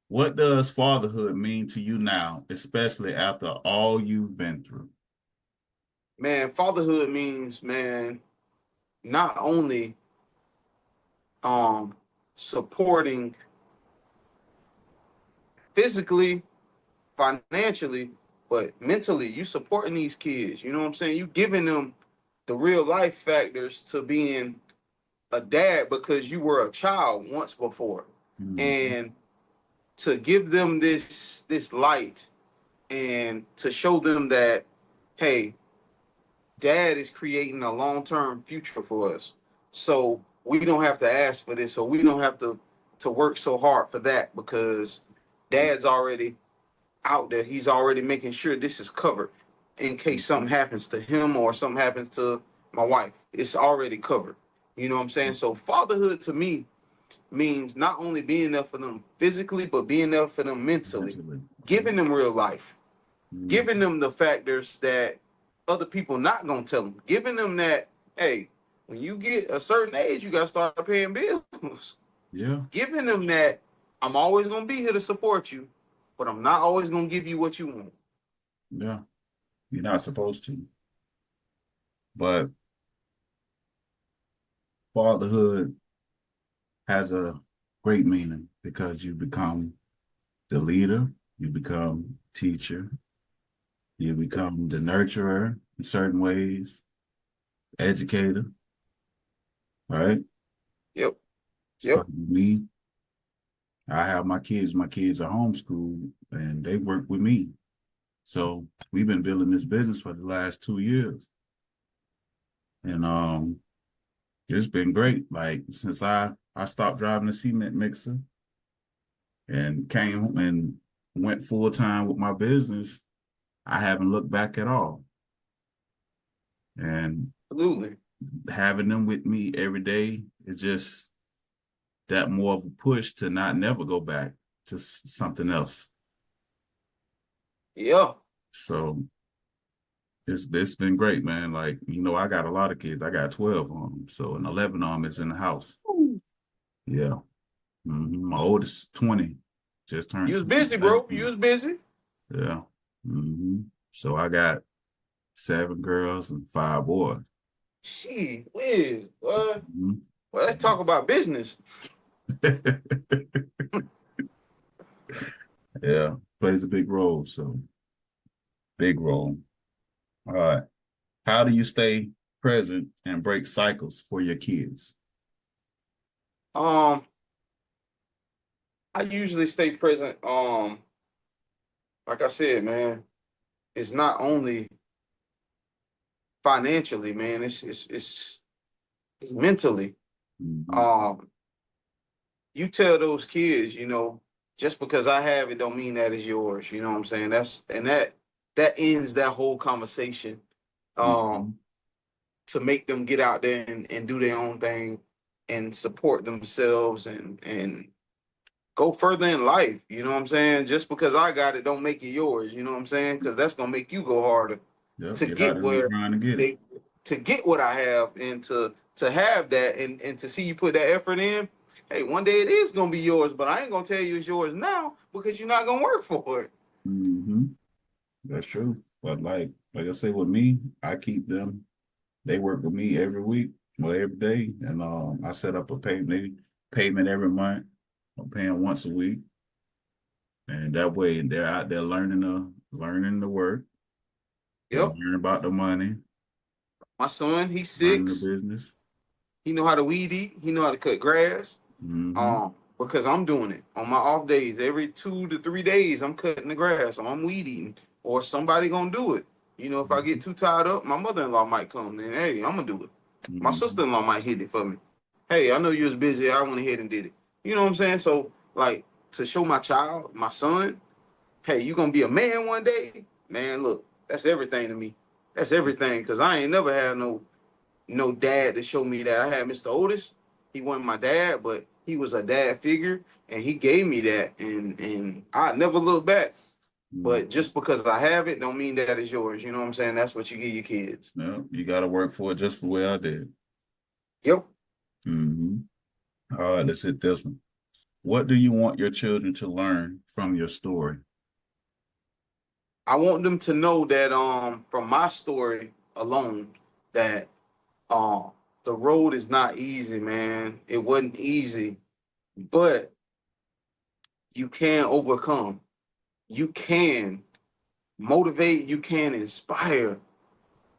What does fatherhood mean to you now, especially after all you've been through? Man, fatherhood means, man, not only supporting physically, financially, but mentally, you supporting these kids. You know what I'm saying? You giving them the real life factors to being a dad because you were a child once before. Mm-hmm. And to give them this light and to show them that, hey, dad is creating a long-term future for us. So we don't have to ask for this, or we don't have to work so hard for that because dad's already out there. He's already making sure this is covered in case something happens to him or something happens to my wife. It's already covered. You know what I'm saying? So fatherhood to me means not only being there for them physically, but being there for them mentally, Eventually. giving them real life, Mm-hmm. giving them the factors that other people not gonna tell them, giving them that, hey, when you get a certain age, you gotta start paying bills. Yeah. Giving them that I'm always gonna be here to support you, but I'm not always gonna give you what you want. Yeah. You're not supposed to. But fatherhood has a great meaning because you become the leader, you become teacher, you become the nurturer in certain ways, educator, right? Yep. So Yep. me, I have my kids are homeschooled and they work with me. So we've been building this business for the last 2 years. And it's been great. Like since I stopped driving the cement mixer and came and went full time with my business, I haven't looked back at all. And Absolutely. having them with me every day is just that more of a push to not never go back to something else. Yeah. So it's been great, man. Like, I got a lot of kids. I got 12 on them. So, and 11 of them is in the house. Yeah. My oldest 20, just turned You was 20 busy, last bro. You year. was busy. Yeah. So I got 7 girls and 5 boys. She whiz. What? Mhm. Well, let's talk about business. Yeah, plays a big role. So big role. All right. How do you stay present and break cycles for your kids? Um, I usually stay present. Like I said, man, it's not only financially, man. It's mentally. Mhm. Um, you tell those kids, just because I have it don't mean that is yours. You know what I'm saying? That ends that whole conversation. Um, Mhm. to make them get out there and do their own thing and support themselves and go further in life. You know what I'm saying? Just because I got it don't make it yours. You know what I'm saying? Because that's gonna make you go harder Yep, to get out get there and where trying to get it. they to get what I have and to have that and to see you put that effort in. Hey, one day it is gonna be yours, but I ain't gonna tell you it's yours now because you're not gonna work for it. hmm That's true. But like I say with me, I keep them. They work with me every week, well, every day, and I set up a payment every month. I'm paying once a week, and that way they're out there learning the work. They're Yep. learning about the money, My son, he's learning the 6. business. He know how to weed eat. He know how to cut grass. Mm-hmm. Because I'm doing it on my off days. Every 2 to 3 days, I'm cutting the grass or I'm weed eating or somebody gonna do it. You know, if I get too tired up, my mother-in-law might come and, hey, I'm gonna do it. My Mm-hmm. sister-in-law might hit it for me. Hey, I know you was busy. I went ahead and did it. You know what I'm saying? So, like, to show my child, my son, hey, you gonna be a man one day? Man, look, that's everything to me. That's everything. Cause I ain't never had no dad to show me that. I had Mr. Otis. He wasn't my dad, but he was a dad figure, and he gave me that, and I never look back. But just because I have it, don't mean that it's yours. You know what I'm saying? That's what you give your kids. No, you got to work for it just the way I did. Yep. Mm-hmm. All right, let's hit this one. What do you want your children to learn from your story? I want them to know that from my story alone that um the road is not easy, man. It wasn't easy, but you can overcome. You can motivate, you can inspire.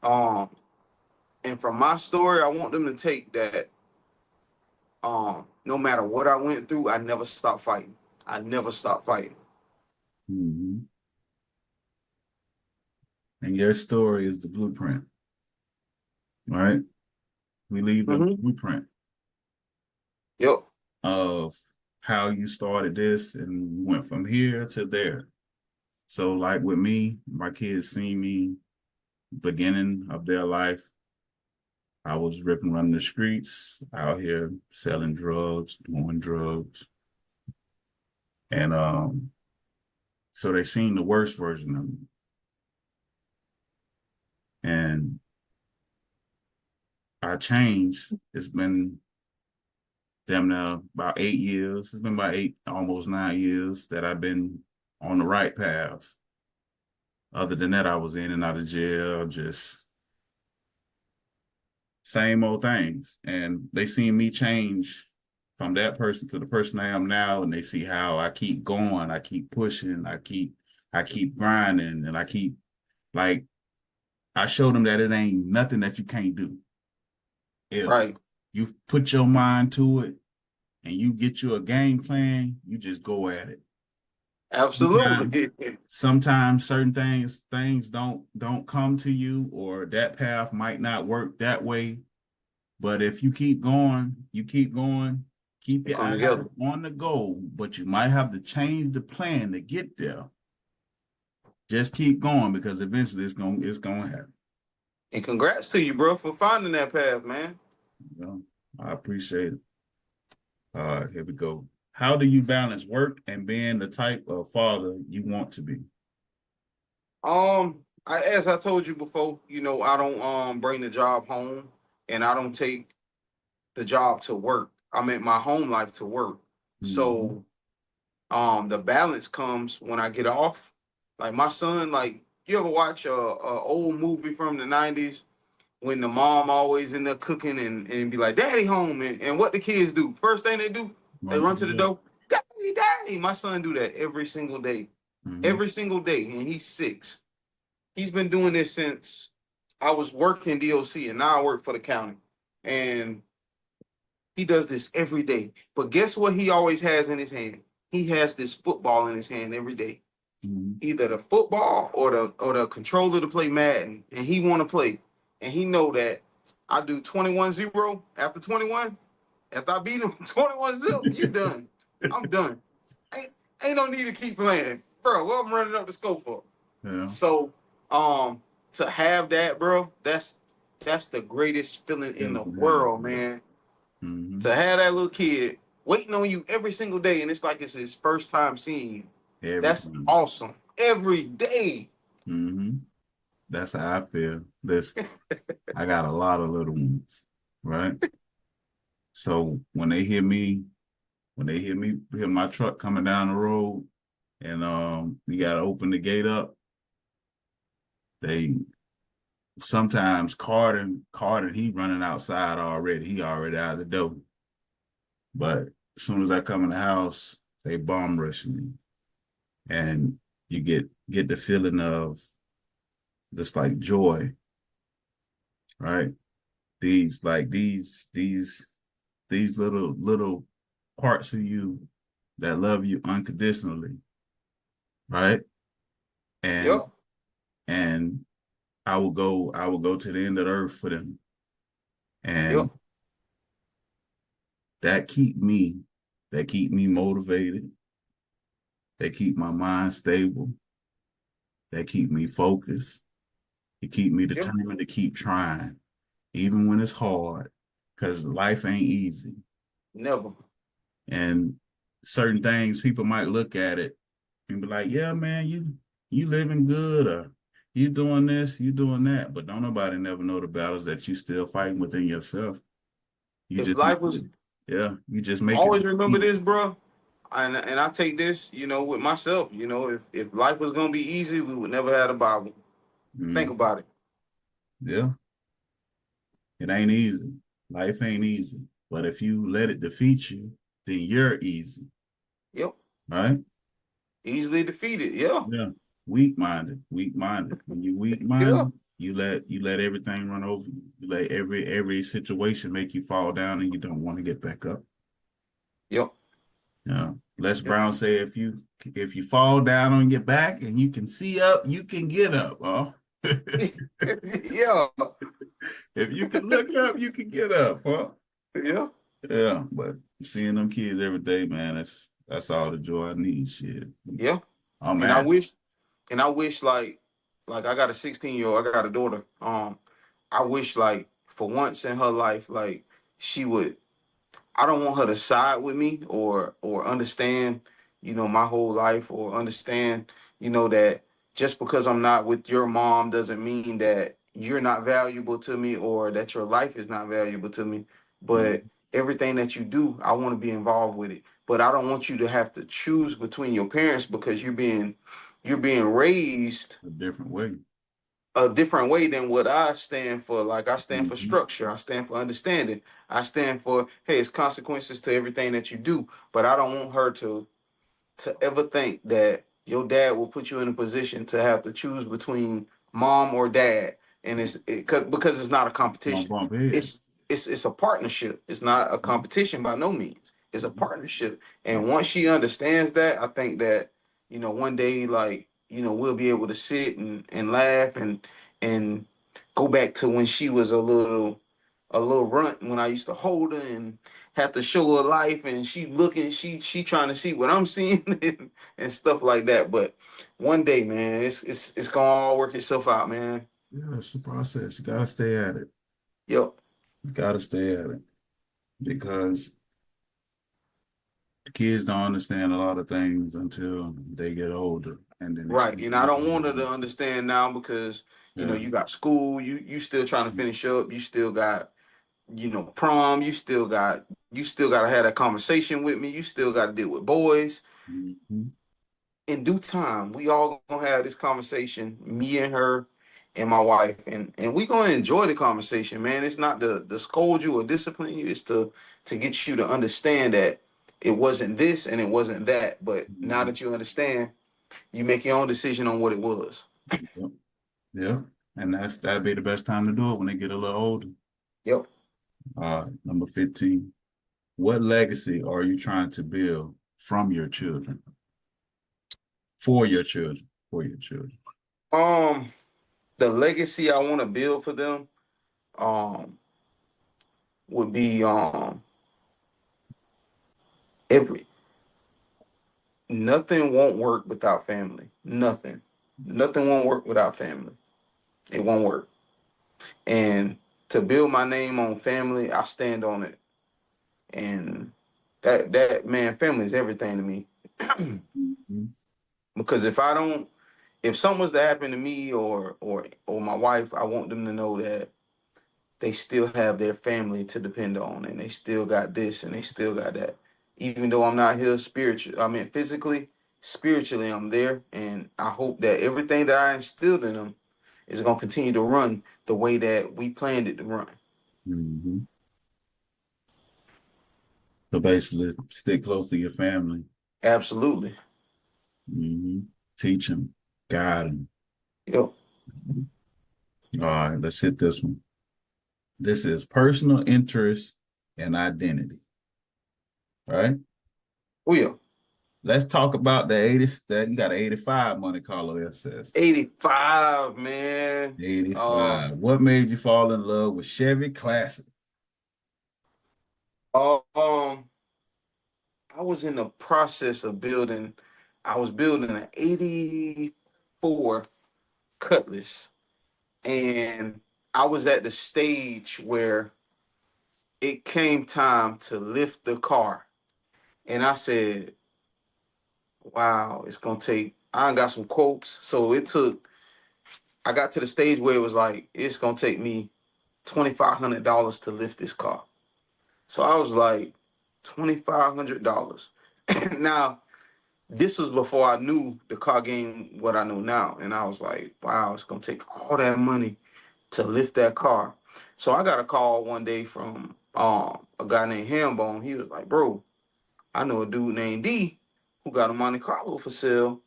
Um, and from my story, I want them to take that no matter what I went through, I never stopped fighting. I never stopped fighting. Mm-hmm. And your story is the blueprint, right? We leave the Mm-hmm. blueprint Yep. of how you started this and went from here to there. So, like with me, my kids see me beginning of their life. I was ripping, running the streets out here, selling drugs, doing drugs. And so they seen the worst version of me. And I changed. It's been damn now about 8 years. It's been about 8, almost 9 years that I've been on the right path. Other than that, I was in and out of jail, just same old things. And they seen me change from that person to the person I am now, and they see how I keep going, I keep pushing, I keep grinding, and I keep like I showed them that it ain't nothing that you can't do. If Right. you put your mind to it and you get you a game plan, you just go at it. Absolutely. Sometimes certain things don't come to you, or that path might not work that way. But if you keep going, keep They your come eyes together. on the goal, but you might have to change the plan to get there. Just keep going, because eventually it's gonna happen. And congrats to you, bro, for finding that path, man. You know? I appreciate it. All right, here we go. How do you balance work and being the type of father you want to be? As I told you before, you know, I don't bring the job home, and I don't take the job to work. I meant my home life to work. Mm-hmm. So the balance comes when I get off. Like my son, like you ever watch a old movie from the 90s when the mom always in there cooking and be like, Daddy home, and what the kids do? First thing they do, they Run to run the to the door. door, Daddy, Daddy. My son do that every single day. Mm-hmm. Every single day, and he's 6. He's been doing this since I was working DOC, and now I work for the county. And he does this every day. But guess what he always has in his hand? He has this football in his hand every day. Mm-hmm. Either the football or the controller to play Madden. And he want to play. And he know that I do 21-0 after 21. After I beat him 21-0, you done. I'm done. Ain't no need to keep playing. Bro, what I'm running up the scope for? Yeah. So to have that, bro, that's the greatest feeling in the world, man. Mm-hmm. To have that little kid waiting on you every single day, and it's like it's his first time seeing you. Every That's time. awesome. Every day. Mm-hmm. That's how I feel. I got a lot of little ones, right? So when they hear my truck coming down the road, and we gotta open the gate up, they sometimes Carter, he running outside already. He already out the door. But as soon as I come in the house, they bomb rush me. And you get the feeling of just like joy, right? these little parts of you that love you unconditionally, right? And Yep. and I will go to the end of the earth for them. And Yep. that keep me motivated. They keep my mind stable. They keep me focused. They keep me Yep. determined to keep trying, even when it's hard, because life ain't easy. Never. And certain things, people might look at it and be like, yeah, man, you living good, or you doing this, you doing that. But don't nobody never know the battles that you still fighting within yourself. You If just life was, you just make it. always remember this, bro. And I take this, with myself. If life was gonna be easy, we would never have a Bible. Think Mm, about it. yeah, it ain't easy. Life ain't easy. But if you let it defeat you, then you're easy, Yep. right? Easily defeated. Yeah. Yeah. Weak-minded, weak-minded. When you Yeah. weak-minded, you let everything run over you. You let every situation make you fall down and you don't want to get back up. Yep. Yeah. Les Yep. Brown said if you fall down on your back and you can see up, you can get up. Oh. Yeah. If you can look up, you can get up, huh? Yeah. Yeah, but seeing them kids every day, man, that's all the joy I need. Shit. Yeah. I'm And I at wish, like I got a 16-year-old, I got a daughter. I wish like for once in her life, like she would I don't want her to side with me or understand, my whole life or understand, that just because I'm not with your mom doesn't mean that you're not valuable to me or that your life is not valuable to me. But everything that you do, I want to be involved with it. But I don't want you to have to choose between your parents because you're being raised a different way. a different way than what I stand for. Like I stand for Mhm. structure, I stand for understanding, I stand for hey, it's consequences to everything that you do. But I don't want her to ever think that your dad will put you in a position to have to choose between mom or dad, and because it's not a Don't competition. bump head. It's a partnership. It's not a competition by no means. It's a partnership. And once she understands that, I think that one day like we'll be able to sit and laugh and go back to when she was a little runt when I used to hold her and have to show her life and she trying to see what I'm seeing and stuff like that. But one day, man, it's gonna all work itself out, man. Yeah, it's a process. You gotta stay at it. Yep. You gotta stay at it because kids don't understand a lot of things until they get older, and then they Right. start And I don't looking want her at to it. understand now because Yeah. you got school, you still trying to finish up, you still got, prom, you still gotta have that conversation with me, you still gotta deal with boys. Mhm. In due time, we all gonna have this conversation, me and her and my wife, and we gonna enjoy the conversation, man. It's not to scold you or discipline you, it's to get you to understand that it wasn't this and it wasn't that. But now Mhm. that you understand, you make your own decision on what it was. Yep. Yeah. And that'd be the best time to do it when they get a little older. Yep. Number 15. What legacy are you trying to build from your children? For your children. For your children. Um, the legacy I want to build for them, um, would be every nothing won't work without family. Nothing. Nothing won't work without family. It won't work. And to build my name on family, I stand on it. And that man, family is everything to me. Mhm. Because if something was to happen to me or my wife, I want them to know that they still have their family to depend on, and they still got this and they still got that. Even though I'm not here spiritually, I mean physically, spiritually I'm there, and I hope that everything that I instilled in them is gonna continue to run the way that we planned it to run. Mhm. So basically, stick close to your family. Absolutely. Teach them, guide them. Yep. All right, let's hit this one. This is personal interest and identity, right? Oh yeah. Let's talk about the 80s. That you got an 85 Monte Carlo SS. 85, man. 85. What made you fall in love with Chevy Classic? Um, I was in the process of building. I was building an 84 Cutlass, and I was at the stage where it came time to lift the car, and I said, "Wow, it's gonna take." I got some quotes, so it took. I got to the stage where it was like it's gonna take me $2,500 to lift this car. So I was like, $2,500. Now, this was before I knew the car game what I know now, and I was like, wow, it's gonna take all that money to lift that car. So I got a call one day from a guy named Hambone. He was like, bro, I know a dude named D who got a Monte Carlo for sale.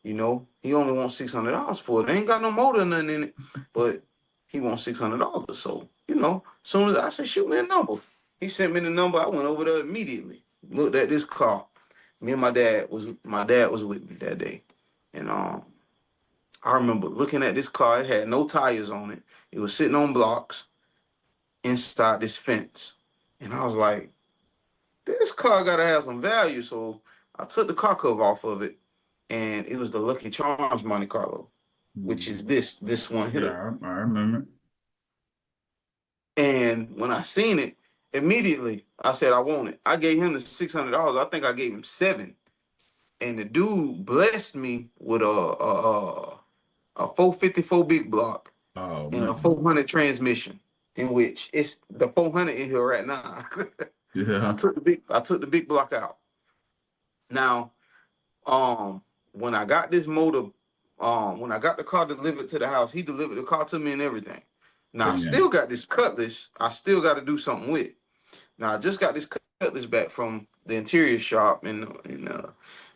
You know, he only wants $600 for it. They ain't got no motor or nothing in it, but he wants $600. So, you know, soon as I said, shoot me a number. He sent me the number. I went over there immediately. Looked at this car. Me and my dad was with me that day. And I remember looking at this car. It had no tires on it. It was sitting on blocks inside this fence. And I was like, this car gotta have some value. So I took the car cover off of it, and it was the Lucky Charms Monte Carlo, which is this one here. Yeah, I remember. And when I seen it, immediately I said I want it. I gave him the $600. I think I gave him $7, and the dude blessed me with a 454 big block and a 400 transmission, in which it's the 400 in here right now. Yeah. I took the big block out. Now, when I got this motor, when I got the car delivered to the house, he delivered the car to me and everything. Now I still got this Cutlass. I still got to do something with. Now I just got this Cutlass back from the interior shop, and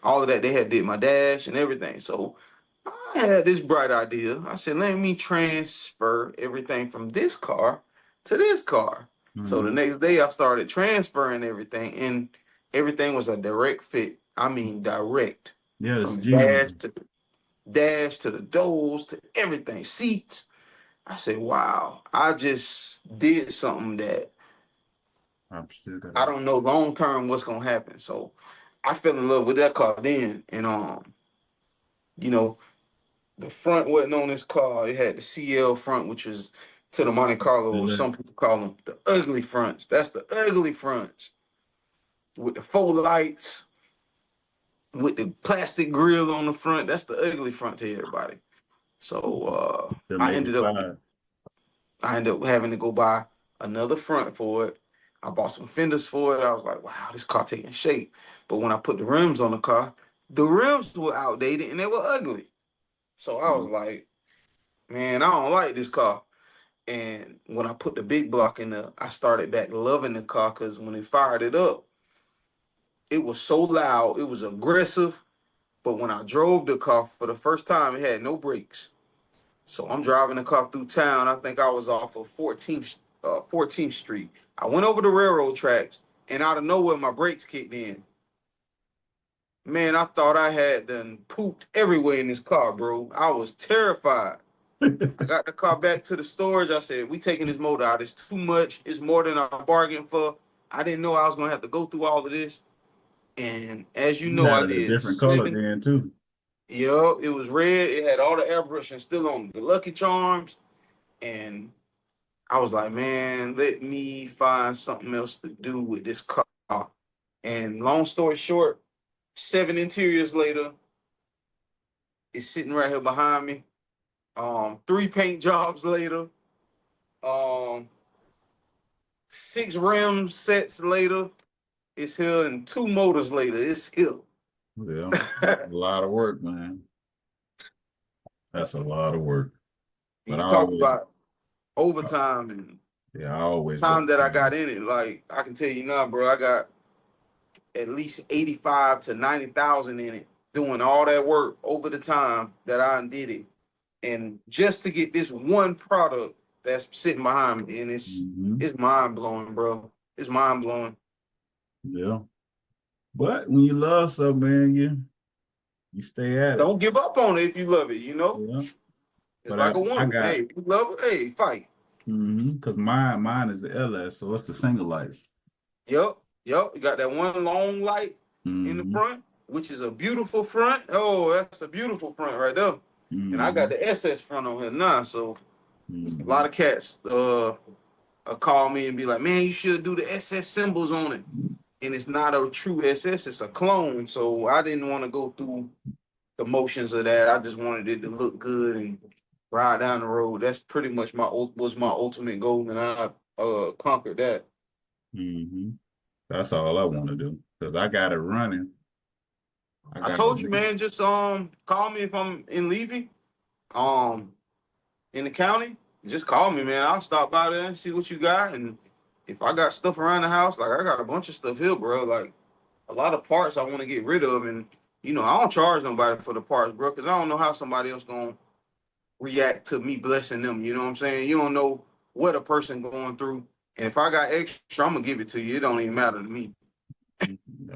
all of that. They had did my dash and everything. So I had this bright idea. I said, let me transfer everything from this car to this car. So the next day I started transferring everything, and everything was a direct fit. I mean, direct. Yeah, From dash to the doors to everything, seats. I said, wow, I just did something that I don't know long term what's gonna happen. So I fell in love with that car then. And you know, the front wasn't on this car. It had the CL front, which was to the Monte Carlo, or some people call them the ugly fronts. That's the ugly fronts with the faux lights, with the plastic grill on the front. That's the ugly front to everybody. So I ended up having to go buy another front for it. I bought some fenders for it. I was like, wow, this car taking shape. But when I put the rims on the car, the rims were outdated and they were ugly. So I was like, man, I don't like this car. And when I put the big block in there, I started back loving the car, because when it fired it up, it was so loud, it was aggressive. But when I drove the car for the first time, it had no brakes. So I'm driving the car through town. I think I was off of 14th Street. I went over the railroad tracks, and out of nowhere, my brakes kicked in. Man, I thought I had done pooped everywhere in this car, bro. I was terrified. I got the car back to the storage. I said, we taking this motor out. It's too much. It's more than I bargained for. I didn't know I was going to have to go through all of this. And as you know, I had a did different color then too. Yo, it was red. It had all the airbrushing still on the Lucky Charms. And I was like, man, let me find something else to do with this car. And long story short, 7 interiors later, it's sitting right here behind me. 3 paint jobs later, 6 rim sets later, it's here, and 2 motors later, it's here. Yeah, a lot of work, man. That's a lot of work. But you talk about overtime and time that I got in it. Like, I can tell you now, bro, I got at least 85 to 90,000 in it, doing all that work over the time that I did it. And just to get this one product that's sitting behind me, and it's mind blowing, bro. It's mind blowing. Yeah. But when you love something, man, you stay at it. Don't give up on it if you love it, you know? Yeah. It's But like a I woman. got Hey, if you love it, hey, fight. because mine is the LS, so it's the single lights. Yep. You got that one long light in the front, which is a beautiful front. Oh, that's a beautiful front right there. And I got the SS front on here now, so a lot of cats call me and be like, man, you should do the SS symbols on it. And it's not a true SS, it's a clone. So I didn't want to go through the motions of that. I just wanted it to look good and ride down the road. That's pretty much was my ultimate goal, and I conquered that. That's all I want to do because I got it running. I told you, man, just call me if I'm in Levy, in the county. Just call me, man. I'll stop by there and see what you got. And if I got stuff around the house, like I got a bunch of stuff here, bro. Like a lot of parts I want to get rid of, and I don't charge nobody for the parts, bro, because I don't know how somebody else gonna react to me blessing them. You know what I'm saying? You don't know what a person going through, and if I got extra, I'm gonna give it to you. It don't even matter to me.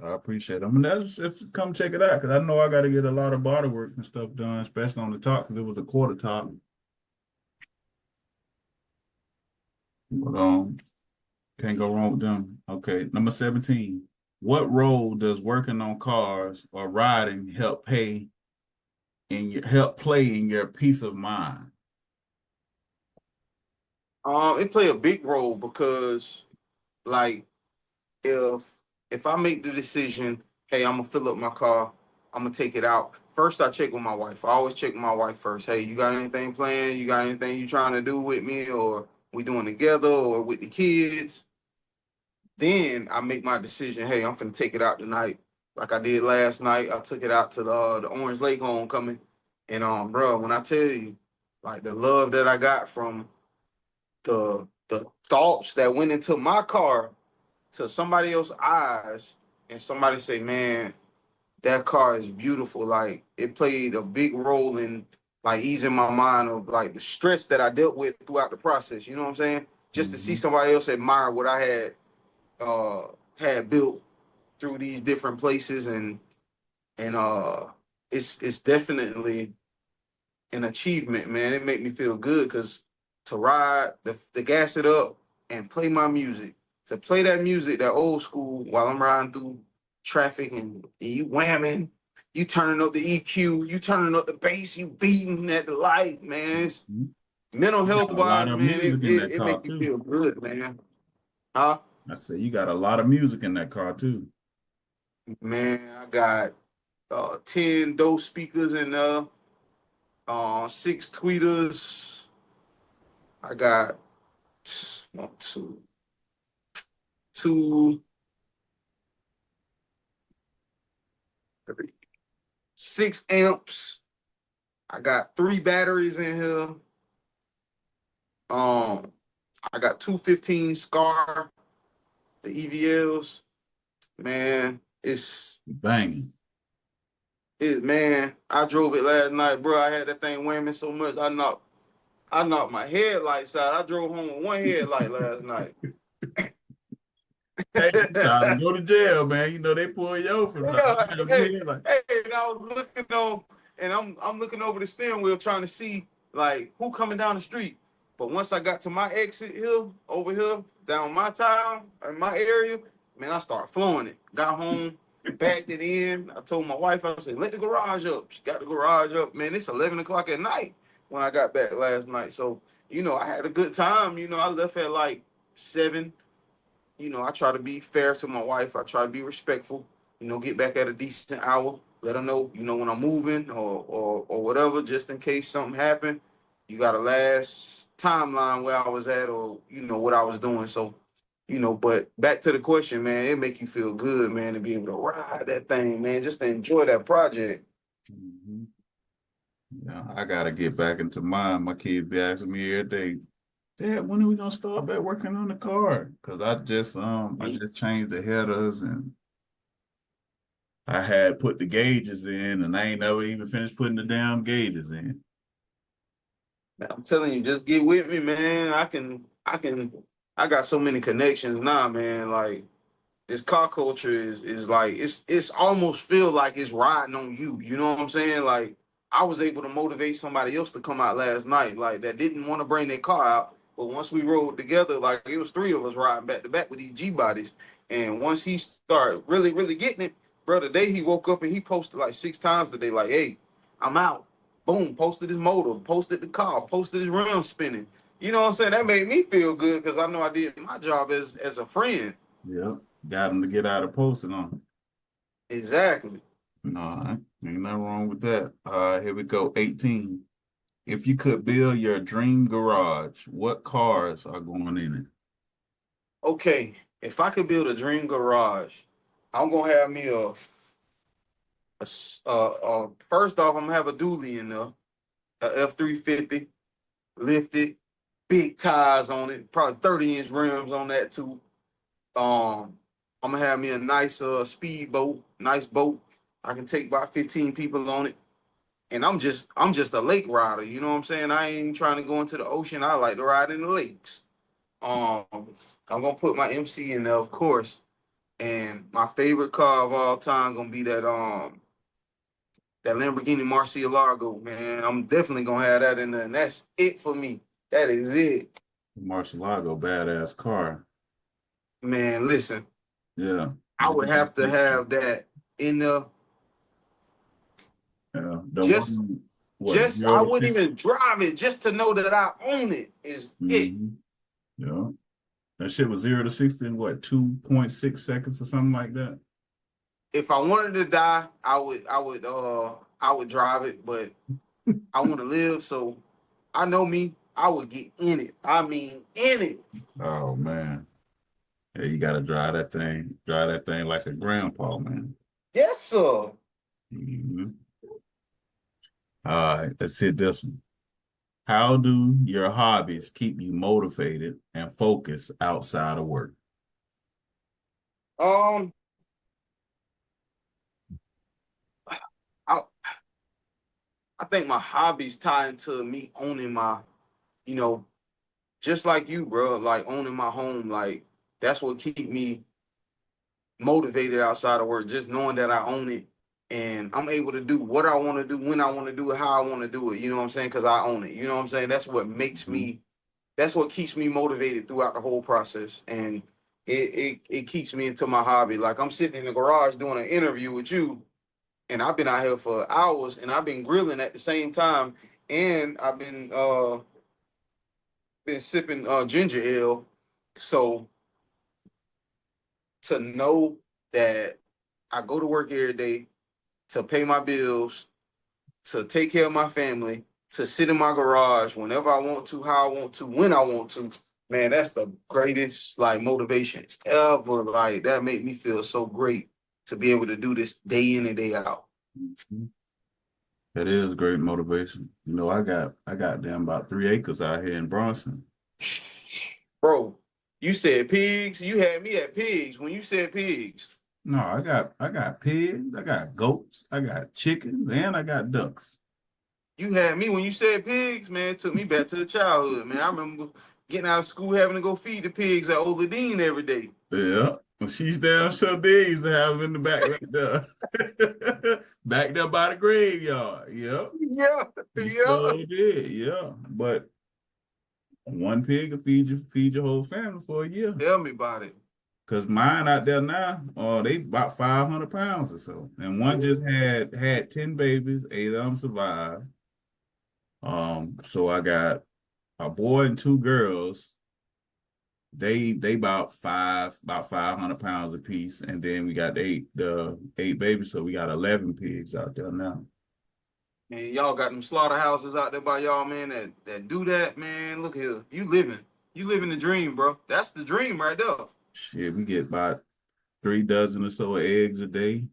I appreciate it. I mean, that's just come check it out because I know I got to get a lot of body work and stuff done, especially on the top because it was a quarter top. But can't go wrong with them. Okay, number 17. What role does working on cars or riding help play in your peace of mind? It play a big role because, like, if I make the decision, hey, I'm gonna fill up my car, I'm gonna take it out. First, I check with my wife. I always check with my wife first. Hey, you got anything planned? You got anything you trying to do with me, or we doing together, or with the kids? Then I make my decision. Hey, I'm finna take it out tonight, like I did last night. I took it out to the Orange Lake homecoming, and bro, when I tell you, like the love that I got from the thoughts that went into my car to somebody else's eyes, and somebody say, man, that car is beautiful. Like it played a big role in like easing my mind of like the stress that I dealt with throughout the process. You know what I'm saying? Just to see somebody else admire what I had built through these different places, and it's definitely an achievement, man. It made me feel good because to ride, the gas it up and play my music, to play that music, that old school, while I'm riding through traffic and you whamming, you turning up the EQ, you turning up the bass, you beating at the light, man. It's mental health wise, man, it makes you feel good, man. Huh? I say you got a lot of music in that car too. Man, I got 10 Dose speakers in there, 6 tweeters. I got 1, 2, 2, 3, 6 amps. I got 3 batteries in here. I got 215 Scar, the EVLs. Man, it's banging. Man, I drove it last night, bro. I had that thing whamming so much, I knocked my headlights out. I drove home with one headlight last night. Hey, you trying to go to jail, man. You know they pull you over. Hey, and I was looking on, and I'm looking over the steering wheel trying to see like who coming down the street. But once I got to my exit here, over here, down my town, in my area, man, I started flowing it. Got home, backed it in. I told my wife, I said, let the garage up. She got the garage up. Man, it's 11 o'clock at night when I got back last night. So, I had a good time. I left at like 7. I try to be fair to my wife. I try to be respectful. Get back at a decent hour. Let her know, when I'm moving or whatever, just in case something happened. You got a last timeline where I was at or, what I was doing. So, but back to the question, man, it make you feel good, man, to be able to ride that thing, man, just to enjoy that project. Yeah, I gotta get back into mine. My kids be asking me every day, Dad, when are we gonna start back working on the car? Because I just changed the headers and I had put the gauges in and I ain't never even finished putting the damn gauges in. I'm telling you, just get with me, man. I got so many connections now, man. Like this car culture is like it's almost feel like it's riding on you. You know what I'm saying? Like I was able to motivate somebody else to come out last night, like that didn't want to bring their car out. But once we rode together, like it was three of us riding back to back with these G bodies. And once he started really, really getting it, bro, the day he woke up and he posted like 6 times today, like, hey, I'm out. Boom, posted his motor, posted the car, posted his rim spinning. You know what I'm saying? That made me feel good because I know I did my job as a friend. Yep. Got him to get out of posting on. Exactly. No, ain't nothing wrong with that. Here we go. 18. If you could build your dream garage, what cars are going in it? Okay, if I could build a dream garage, I'm gonna have me first off, I'm gonna have a dually in there, a F-350, lifted, big tires on it, probably 30-inch rims on that too. I'm gonna have me a nice speedboat, nice boat. I can take about 15 people on it. And I'm just a lake rider, you know what I'm saying? I ain't trying to go into the ocean. I like to ride in the lakes. Um, I'm gonna put my MC in there, of course. And my favorite car of all time gonna be that Lamborghini Murcielago, man. I'm definitely gonna have that in there, and that's it for me. That is it, Murcielago, badass car. man. Listen, Yeah. I would have to have that in there. Yeah. The Just, one, what, just I wouldn't even drive it just to know that I own it. Is it? Yeah. That shit was 0 to 60 in what, 2.6 seconds or something like that? If I wanted to die, I would drive it, but I want to live, so I know me. I would get in it. I mean, in it. Oh man. Yeah, you gotta drive that thing. Drive that thing like a grandpa, man. Yes, sir. Mhm. All right, let's hit this one. How do your hobbies keep you motivated and focused outside of work? Um, I I think my hobbies tie into me owning you know, just like you, bro. Like owning my home. Like that's what keep me motivated outside of work. Just knowing that I own it and I'm able to do what I want to do, when I want to do it, how I want to do it. You know what I'm saying? Because I own it. You know what I'm saying? That's what makes me. That's what keeps me motivated throughout the whole process, and it keeps me into my hobby. Like I'm sitting in the garage doing an interview with you, and I've been out here for hours, and I've been grilling at the same time, and I've been sipping ginger ale. So to know that I go to work every day to pay my bills, to take care of my family, to sit in my garage whenever I want to, how I want to, when I want to. Man, that's the greatest like motivation ever. Like that made me feel so great to be able to do this day in and day out. That is great motivation. You know, I got damn about 3 acres out here in Bronson. Bro, you said pigs. You had me at pigs when you said pigs. No, I got pigs, I got goats, I got chickens, and I got ducks. You had me when you said pigs, man. It took me back to the childhood, man. I remember getting out of school having to go feed the pigs at Old Ladine every day. Yeah. Well, she's down so there, used to have them in the back right there. Back there by the graveyard. Yep. Yeah, yeah. So did, yeah. But one pig will feed your whole family for a year. Tell me about it. Cause mine out there now, they about 500 pounds or so. And one just had 10 babies, 8 of them survived. So I got a boy and 2 girls. They about 500 pounds apiece, and then we got the eight babies, so we got 11 pigs out there now. Man, y'all got them slaughterhouses out there by y'all, man, that do that, man. Look here. You living the dream, bro. That's the dream right there. Shit, we get about 3 dozen or so of eggs a day.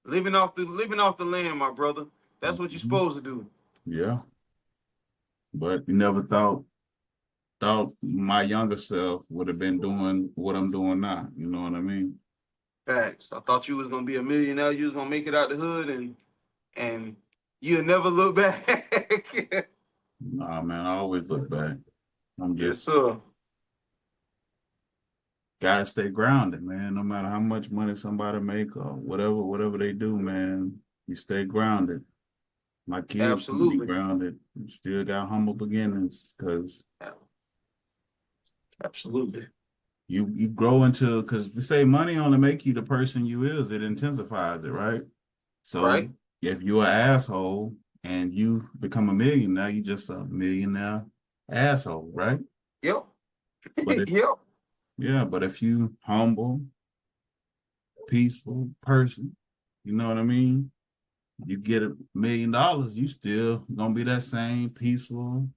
Living off the land, my brother. That's what you're supposed to do. Yeah. But you never thought my younger self would have been doing what I'm doing now. You know what I mean? Facts. I thought you was gonna be a millionaire. You was gonna make it out the hood, and you'll never look back. Nah, man, I always look back. I'm Yes, just sir. gotta stay grounded, man. No matter how much money somebody make or whatever they do, man, you stay grounded. My kids can be Absolutely. grounded. Still got humble beginnings because Absolutely. you grow into because to say money only make you the person you is, it intensifies it, right? So Right? if you're an asshole and you become a millionaire, you just a millionaire asshole, right? Yep. But if Yep. yeah, but if you humble, peaceful person, you know what I mean? You get $1 million, you still gonna be that same peaceful,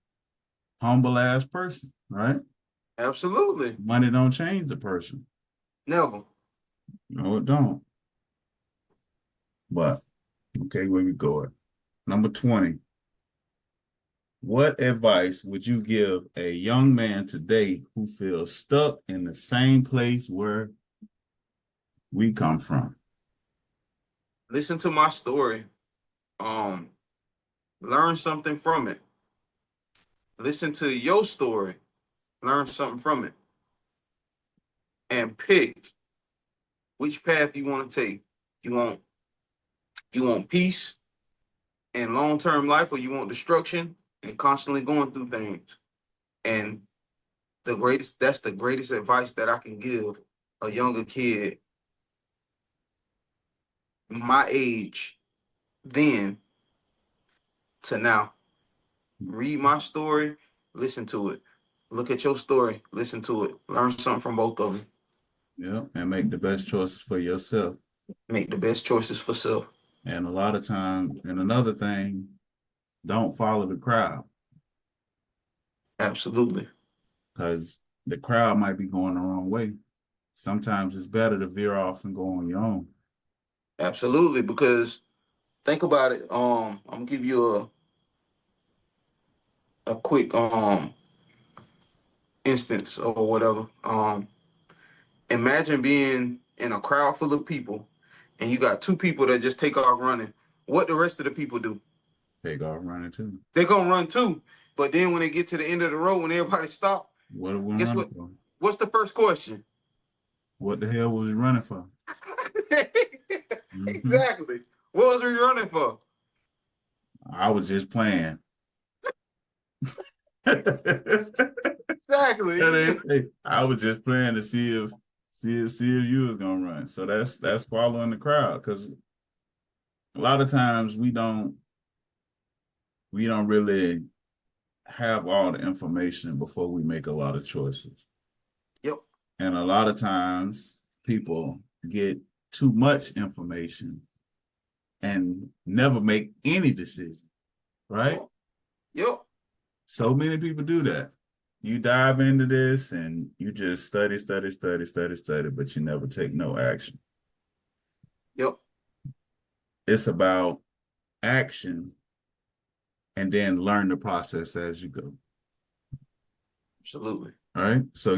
humble ass person, right? Absolutely. Money don't change the person. Never. No, it don't. But okay, where we go? Number 20. What advice would you give a young man today who feels stuck in the same place where we come from? Listen to my story. Um, Learn something from it. Listen to your story. Learn something from it. And pick which path you want to take. You want you want peace and long-term life, or you want destruction and constantly going through things. And that's the greatest advice that I can give a younger kid my age then to now. Read my story, listen to it. Look at your story, listen to it. Learn something from both of them. Yeah, and make the best choices for yourself. Make the best choices for self. And a lot of times, and another thing, don't follow the crowd Absolutely. because the crowd might be going the wrong way. Sometimes it's better to veer off and go on your own. Absolutely. Because think about it. I'm gonna give you a quick instance or whatever. Imagine being in a crowd full of people and you got two people that just take off running. What the rest of the people do? Take off running too. They're gonna run too. But then when they get to the end of the road, when everybody stop, What are we guess running what? for? What's the first question? What the hell was we running for? Mhm. Exactly. What was we running for? I was just playing. Exactly. I was just playing to see if you was gonna run. So that's following the crowd because a lot of times we don't really have all the information before we make a lot of choices. Yep. And a lot of times people get too much information and never make any decision, right? Yep. Yep. So many people do that. You dive into this and you just study, but you never take no action. Yep. It's about action and then learn the process as you go. Absolutely. All right. So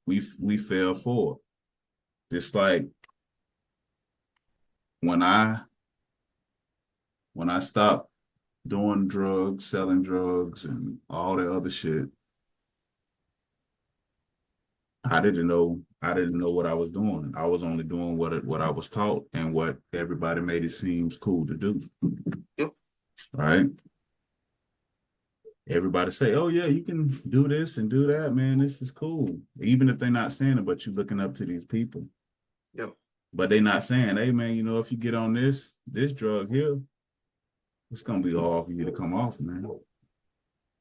we fell forward. Just like when I stopped doing drugs, selling drugs, and all the other shit, I didn't know what I was doing. I was only doing what I was taught and what everybody made it seems cool to do. Yep. Right? Everybody say, "Oh yeah, you can do this and do that, man. This is cool." Even if they're not saying it, but you're looking up to these people. Yep. But they're not saying, "Hey man, if you get on this drug here, it's gonna be hard for you to come off, man.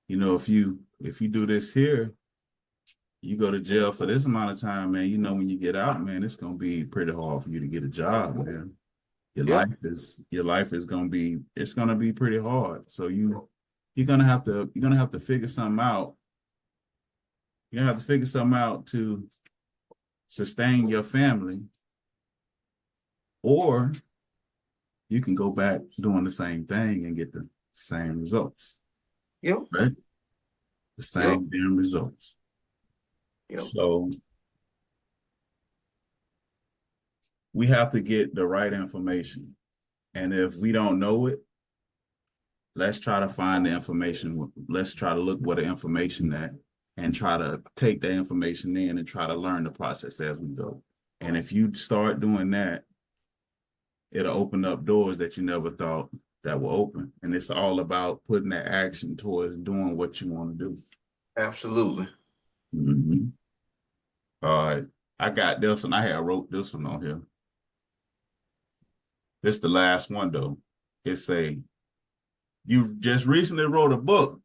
If you do this here, you go to jail for this amount of time, man. When you get out, man, it's gonna be pretty hard for you to get a job, man. Your Yep. life is gonna be it's gonna be pretty hard. So you're gonna have to figure something out. You're gonna have to figure something out to sustain your family, or you can go back doing the same thing and get the same results, Yep. right? The Yep. same damn results. Yep. So we have to get the right information. And if we don't know it, let's try to find the information. Let's try to look what the information that and try to take the information in and try to learn the process as we go. And if you start doing that, it'll open up doors that you never thought that will open. And it's all about putting that action towards doing what you want to do. Absolutely. Mm-hmm. All right. I got this one. I wrote this one on here. This the last one though. It's you just recently wrote a book.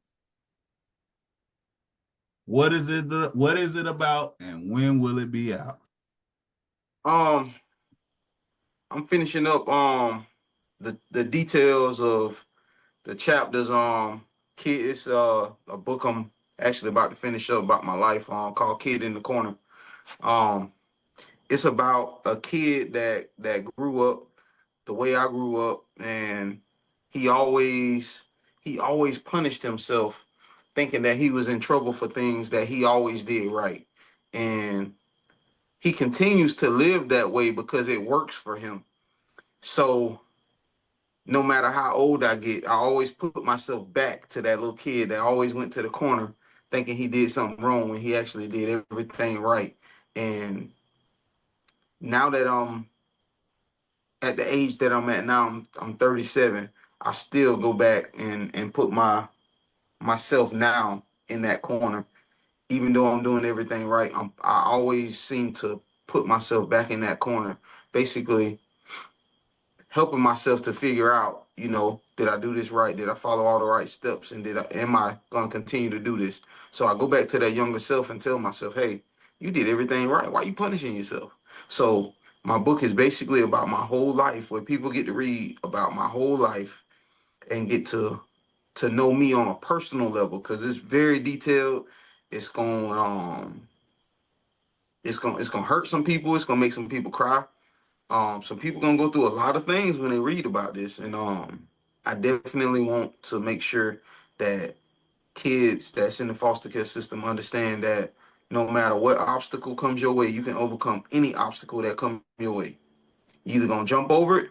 What is it about and when will it be out? I'm finishing up the details of the chapters. Kid, it's a book I'm actually about to finish up about my life called Kid in the Corner. It's about a kid that grew up the way I grew up, and he always punished himself, thinking that he was in trouble for things that he always did right. And he continues to live that way because it works for him. So no matter how old I get, I always put myself back to that little kid that always went to the corner thinking he did something wrong when he actually did everything right. And now that I'm at the age that I'm at now, I'm 37, I still go back and put myself now in that corner. Even though I'm doing everything right, I always seem to put myself back in that corner, basically helping myself to figure out, did I do this right? Did I follow all the right steps? And am I going to continue to do this? So I go back to that younger self and tell myself, hey, you did everything right. Why are you punishing yourself? So my book is basically about my whole life, where people get to read about my whole life and get to know me on a personal level, because it's very detailed. It's gonna hurt some people. It's gonna make some people cry. Some people gonna go through a lot of things when they read about this, and I definitely want to make sure that kids that's in the foster care system understand that no matter what obstacle comes your way, you can overcome any obstacle that comes your way. You either gonna jump over it,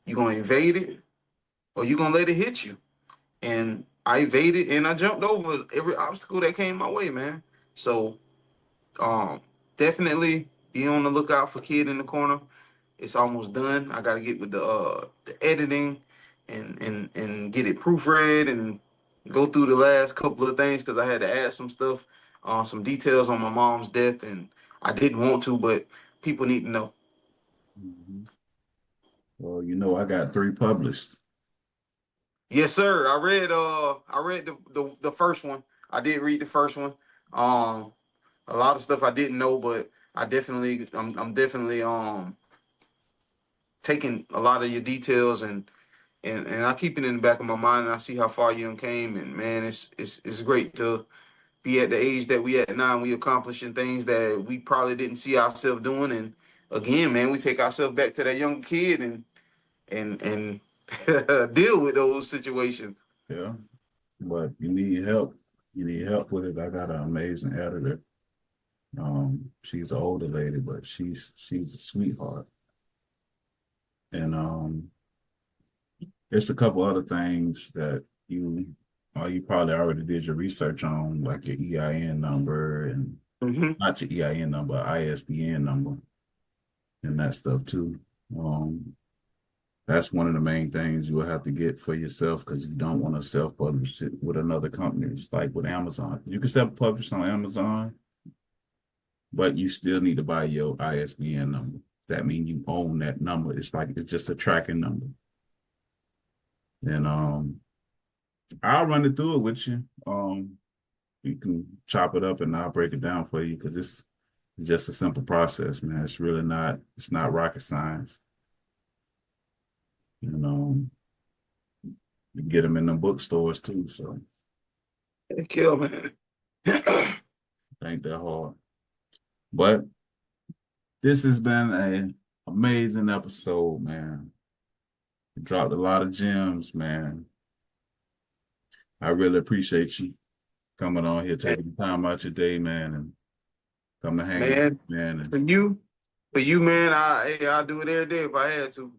you're gonna invade it, or you're gonna let it hit you. And I evaded and I jumped over every obstacle that came my way, man. So um, definitely be on the lookout for Kid in the Corner. It's almost done. I got to get with the editing and get it proofread and go through the last couple of things, because I had to add some stuff, some details on my mom's death, and I didn't want to, but people need to know. Mm-hmm. Well, I got 3 published. Yes, sir. I read the first one. I did read the first one. A lot of stuff I didn't know, but I'm definitely taking a lot of your details, and I keep it in the back of my mind, and I see how far you came, and man, it's great to be at the age that we at now, and we accomplishing things that we probably didn't see ourselves doing. And again, man, we take ourselves back to that young kid and deal with those situations. Yeah. But you need help. You need help with it. I got an amazing editor. She's an older lady, but she's a sweetheart. And there's a couple other things that you probably already did your research on, like your EIN number and not your EIN number, ISBN number, and that stuff too. That's one of the main things you will have to get for yourself, because you don't want to self-publish it with another company. It's like with Amazon. You can self-publish on Amazon, but you still need to buy your ISBN number. That means you own that number. It's just a tracking number. And I'll run it through it with you. You can chop it up and I'll break it down for you, because it's just a simple process, man. It's not rocket science. You can get them in the bookstores too. So Thank you, man. ain't that hard. But this has been an amazing episode, man. You dropped a lot of gems, man. I really appreciate you coming on here, taking the time out your day, man, and come to hang out, man. For you, man, I'll do it every day if I had to.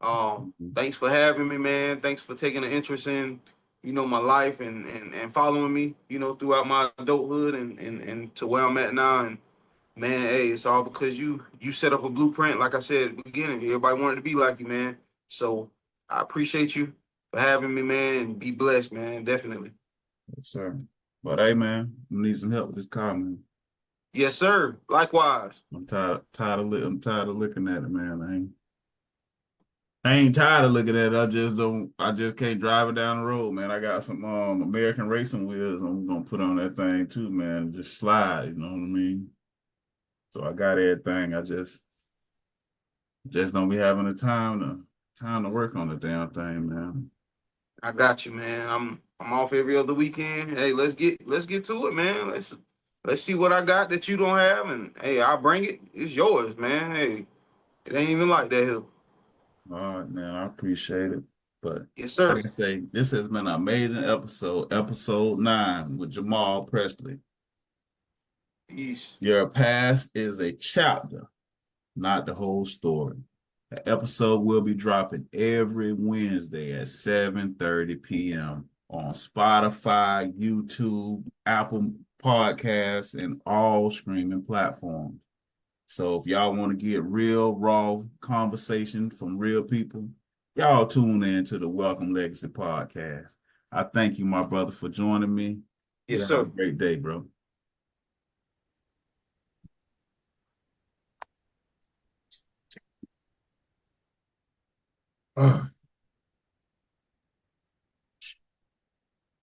Thanks for having me, man. Thanks for taking an interest in, my life and following me, throughout my adulthood and to where I'm at now. And man, hey, it's all because you set up a blueprint. Like I said at the beginning, everybody wanted to be like you, man. So I appreciate you for having me, man. And be blessed, man. Definitely. Yes, sir. But hey, man, I need some help with this car, man. Yes, sir. Likewise. I'm tired of looking at it, man. I ain't tired of looking at it. I just can't drive it down the road, man. I got some American racing wheels I'm gonna put on that thing too, man. Just slide, you know what I mean? So I got everything. I just don't be having the time to work on the damn thing, man. I got you, man. I'm off every other weekend. Hey, let's get to it, man. Let's see what I got that you don't have, and hey, I'll bring it. It's yours, man. Hey, it ain't even like that here. All right, man. I appreciate it. But Yes, sir. like I say, this has been an amazing episode 9 with Jamal Presley. Peace. Your past is a chapter, not the whole story. The episode will be dropping every Wednesday at 7:30 p.m. on Spotify, YouTube, Apple Podcasts, and all streaming platforms. So if y'all want to get real, raw conversation from real people, y'all tune in to the Welcome Legacy Podcast. I thank you, my brother, for joining me. Yes, You sir. have a great day, bro. Ugh.